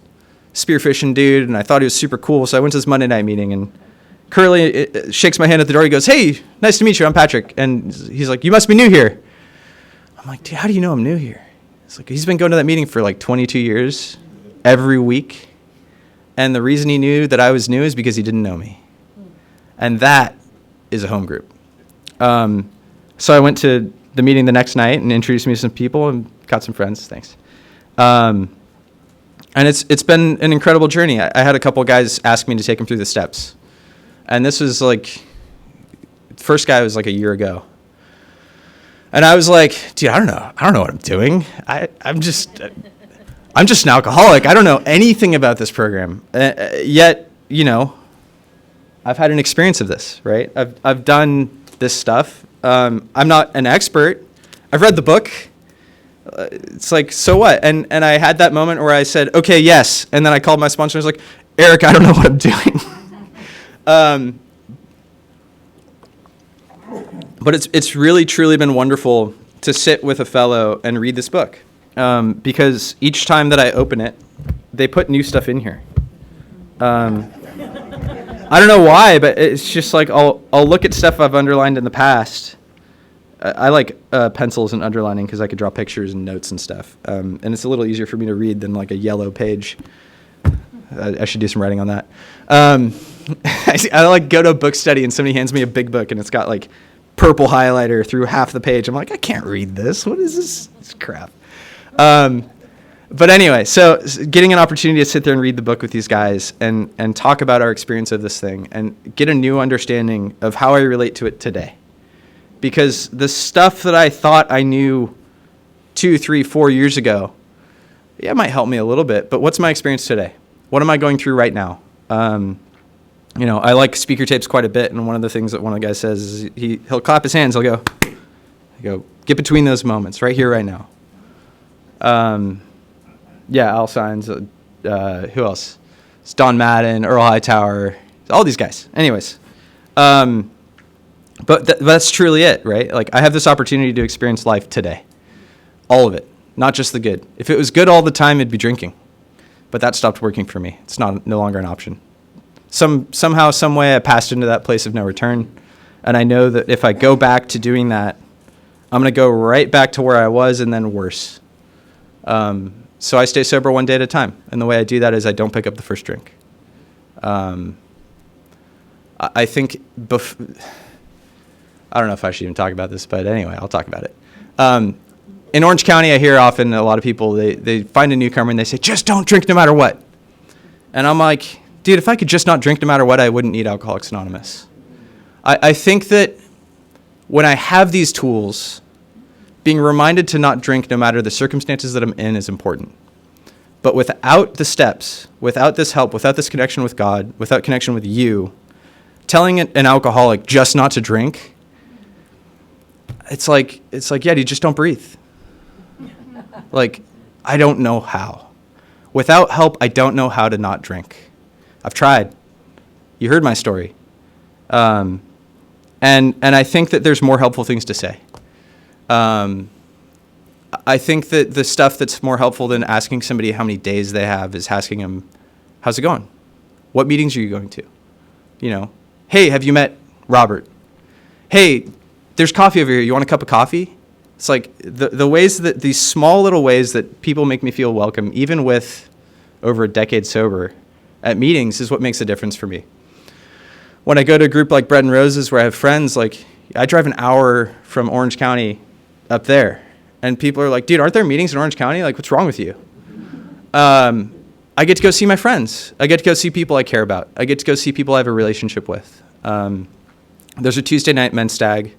a spearfishing dude, and I thought he was super cool, so I went to this Monday night meeting, and Curly shakes my hand at the door. He goes, "Hey, nice to meet you. I'm Patrick." And he's like, "You must be new here." I'm like, "Dude, how do you know I'm new here?" It's like, he's been going to that meeting for like 22 years, every week. And the reason he knew that I was new is because he didn't know me. And that is a home group. So I went to the meeting the next night and introduced me to some people and got some friends. Thanks. And it's been an incredible journey. I had a couple guys ask me to take them through the steps. And this was like, the first guy was like a year ago. And I was like, dude, I don't know what I'm doing. I'm just an alcoholic. I don't know anything about this program. Yet, I've had an experience of this, right? I've done this stuff. I'm not an expert. I've read the book. It's like, so what? And I had that moment where I said, okay, yes. And then I called my sponsor and I was like, Eric, I don't know what I'm doing. But it's really, truly been wonderful to sit with a fellow and read this book. Because each time that I open it, they put new stuff in here. I don't know why, but it's just like I'll look at stuff I've underlined in the past. I like pencils and underlining because I could draw pictures and notes and stuff. And it's a little easier for me to read than like a yellow page. I should do some writing on that. I like go to a book study and somebody hands me a big book and it's got like purple highlighter through half the page. I'm like, I can't read this. What is this? It's crap. But anyway, so getting an opportunity to sit there and read the book with these guys and talk about our experience of this thing and get a new understanding of how I relate to it today. Because the stuff that I thought I knew 2, 3, 4 years ago, yeah, it might help me a little bit, but what's my experience today? What am I going through right now? I like speaker tapes quite a bit, and one of the things that one of the guys says is he'll clap his hands, he'll go, get between those moments, right here, right now. Al Signs, who else? It's Don Madden, Earl Hightower, all these guys. Anyways, but that's truly it, right? Like, I have this opportunity to experience life today. All of it, not just the good. If it was good all the time, it'd be drinking. But that stopped working for me. It's no longer an option. Somehow, some way, I passed into that place of no return. And I know that if I go back to doing that, I'm going to go right back to where I was and then worse. So I stay sober one day at a time. And the way I do that is I don't pick up the first drink. I think, I don't know if I should even talk about this, but anyway, I'll talk about it. In Orange County, I hear often a lot of people, they find a newcomer and they say, just don't drink no matter what. And I'm like, dude, if I could just not drink no matter what, I wouldn't need Alcoholics Anonymous. I think that when I have these tools, being reminded to not drink no matter the circumstances that I'm in is important. But without the steps, without this help, without this connection with God, without connection with you, telling an alcoholic just not to drink, it's like, yeah, you just don't breathe. Like, I don't know how. Without help, I don't know how to not drink. I've tried. You heard my story. And I think that there's more helpful things to say. I think that the stuff that's more helpful than asking somebody how many days they have is asking them, how's it going? What meetings are you going to? You know, hey, have you met Robert? Hey, there's coffee over here. You want a cup of coffee? It's like the ways that these small little ways that people make me feel welcome, even with over a decade sober at meetings, is what makes a difference for me. When I go to a group like Bread and Roses where I have friends, like I drive an hour from Orange County up there, and people are like, dude, aren't there meetings in Orange County? Like, what's wrong with you? I get to go see my friends. I get to go see people I care about. I get to go see people I have a relationship with. There's a Tuesday night men's stag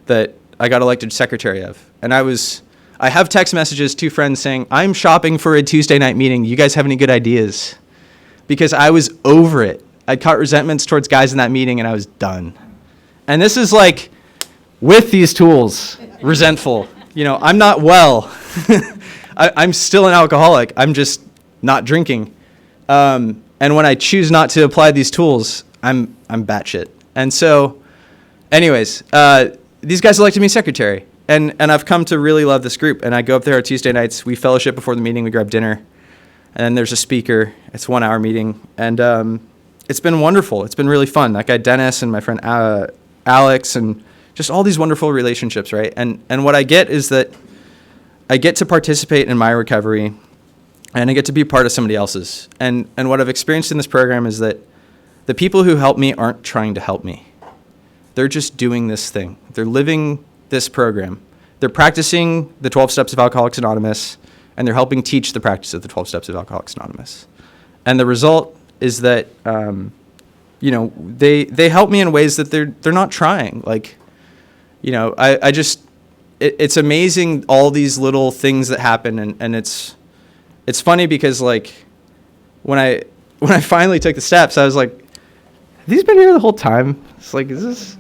that I got elected secretary of. And I have text messages to friends saying, I'm shopping for a Tuesday night meeting. You guys have any good ideas? Because I was over it. I caught resentments towards guys in that meeting and I was done. And this is like, with these tools, resentful. You know, I'm not well. I'm still an alcoholic. I'm just not drinking. And when I choose not to apply these tools, I'm batshit. And so, anyways, these guys elected me secretary. And I've come to really love this group. And I go up there on Tuesday nights. We fellowship before the meeting. We grab dinner. And then there's a speaker. It's a 1 hour meeting. And it's been wonderful. It's been really fun. That guy Dennis and my friend Alex and just all these wonderful relationships, right? And what I get is that I get to participate in my recovery and I get to be part of somebody else's. And what I've experienced in this program is that the people who help me aren't trying to help me. They're just doing this thing. They're living this program. They're practicing the 12 steps of Alcoholics Anonymous, and they're helping teach the practice of the 12 steps of Alcoholics Anonymous. And the result is that, you know, they help me in ways that they're not trying. Like, you know, I just, it's amazing all these little things that happen. And it's funny because like when I finally took the steps, I was like, have these been here the whole time? It's like, is this?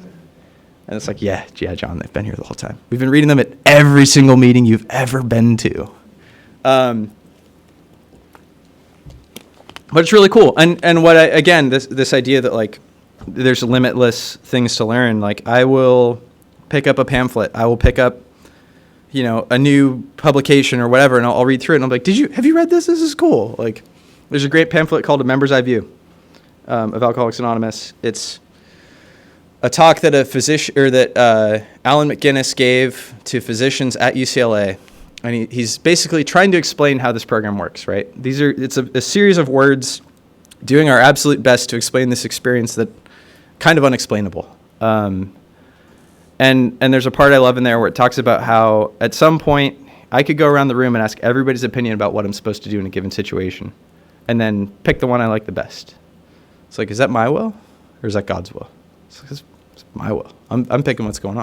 And it's like, yeah, John, they've been here the whole time. We've been reading them at every single meeting you've ever been to. But it's really cool. And what again, this idea that like there's limitless things to learn. Like I will pick up a pamphlet. I will pick up, you know, a new publication or whatever, and I'll read through it. And I'm like, have you read this? This is cool. Like there's a great pamphlet called A Member's Eye View of Alcoholics Anonymous. It's a talk that Alan McGinnis gave to physicians at UCLA. And he's basically trying to explain how this program works, right? It's a series of words doing our absolute best to explain this experience that kind of unexplainable. And there's a part I love in there where it talks about how at some point I could go around the room and ask everybody's opinion about what I'm supposed to do in a given situation and then pick the one I like the best. It's like, is that my will or is that God's will? It's my will. I'm picking what's going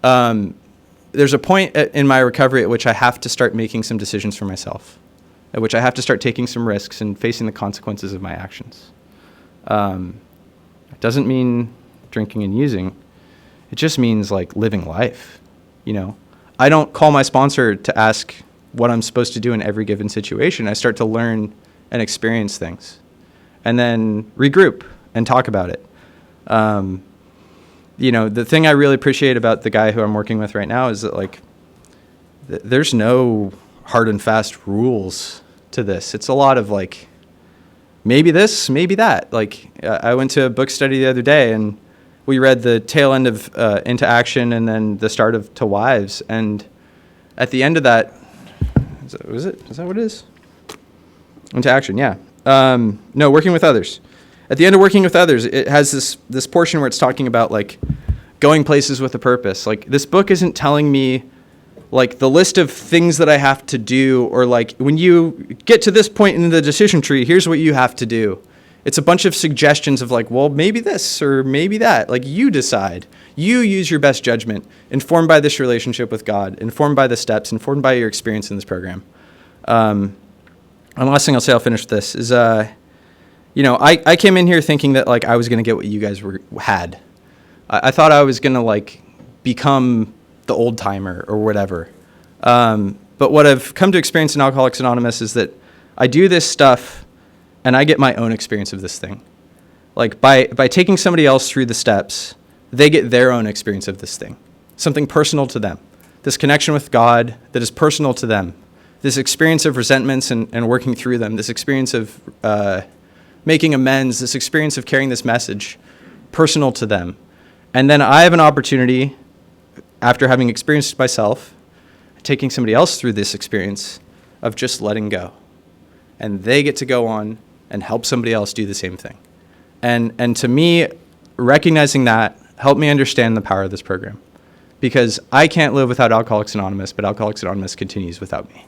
on. There's a point in my recovery at which I have to start making some decisions for myself, at which I have to start taking some risks and facing the consequences of my actions. It doesn't mean drinking and using. It just means like living life, you know. I don't call my sponsor to ask what I'm supposed to do in every given situation. I start to learn and experience things and then regroup and talk about it. You know, the thing I really appreciate about the guy who I'm working with right now is that like there's no hard and fast rules to this. It's a lot of like maybe this, maybe that. Like I went to a book study the other day and we read the tail end of Into Action and then the start of To Wives. And at the end of that, is that what it is? Into Action, yeah. No, Working with Others. At the end of Working with Others, it has this portion where it's talking about like going places with a purpose. Like this book isn't telling me like the list of things that I have to do or like when you get to this point in the decision tree, here's what you have to do. It's a bunch of suggestions of like, well, maybe this or maybe that. Like you decide. You use your best judgment, informed by this relationship with God, informed by the steps, informed by your experience in this program. And last thing I'll say, I'll finish with this, is I came in here thinking that like I was going to get what you guys had. I thought I was going to like become the old timer or whatever. But what I've come to experience in Alcoholics Anonymous is that I do this stuff and I get my own experience of this thing. Like by taking somebody else through the steps, they get their own experience of this thing, something personal to them, this connection with God that is personal to them, this experience of resentments and working through them, this experience of making amends, this experience of carrying this message personal to them. And then I have an opportunity, after having experienced it myself, taking somebody else through this experience of just letting go. And they get to go on and help somebody else do the same thing. And to me, recognizing that helped me understand the power of this program. Because I can't live without Alcoholics Anonymous, but Alcoholics Anonymous continues without me.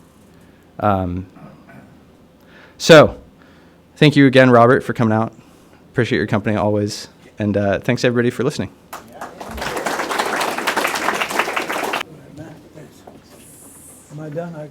So, thank you again, Robert, for coming out. Appreciate your company always. And thanks, everybody, for listening. Am I done?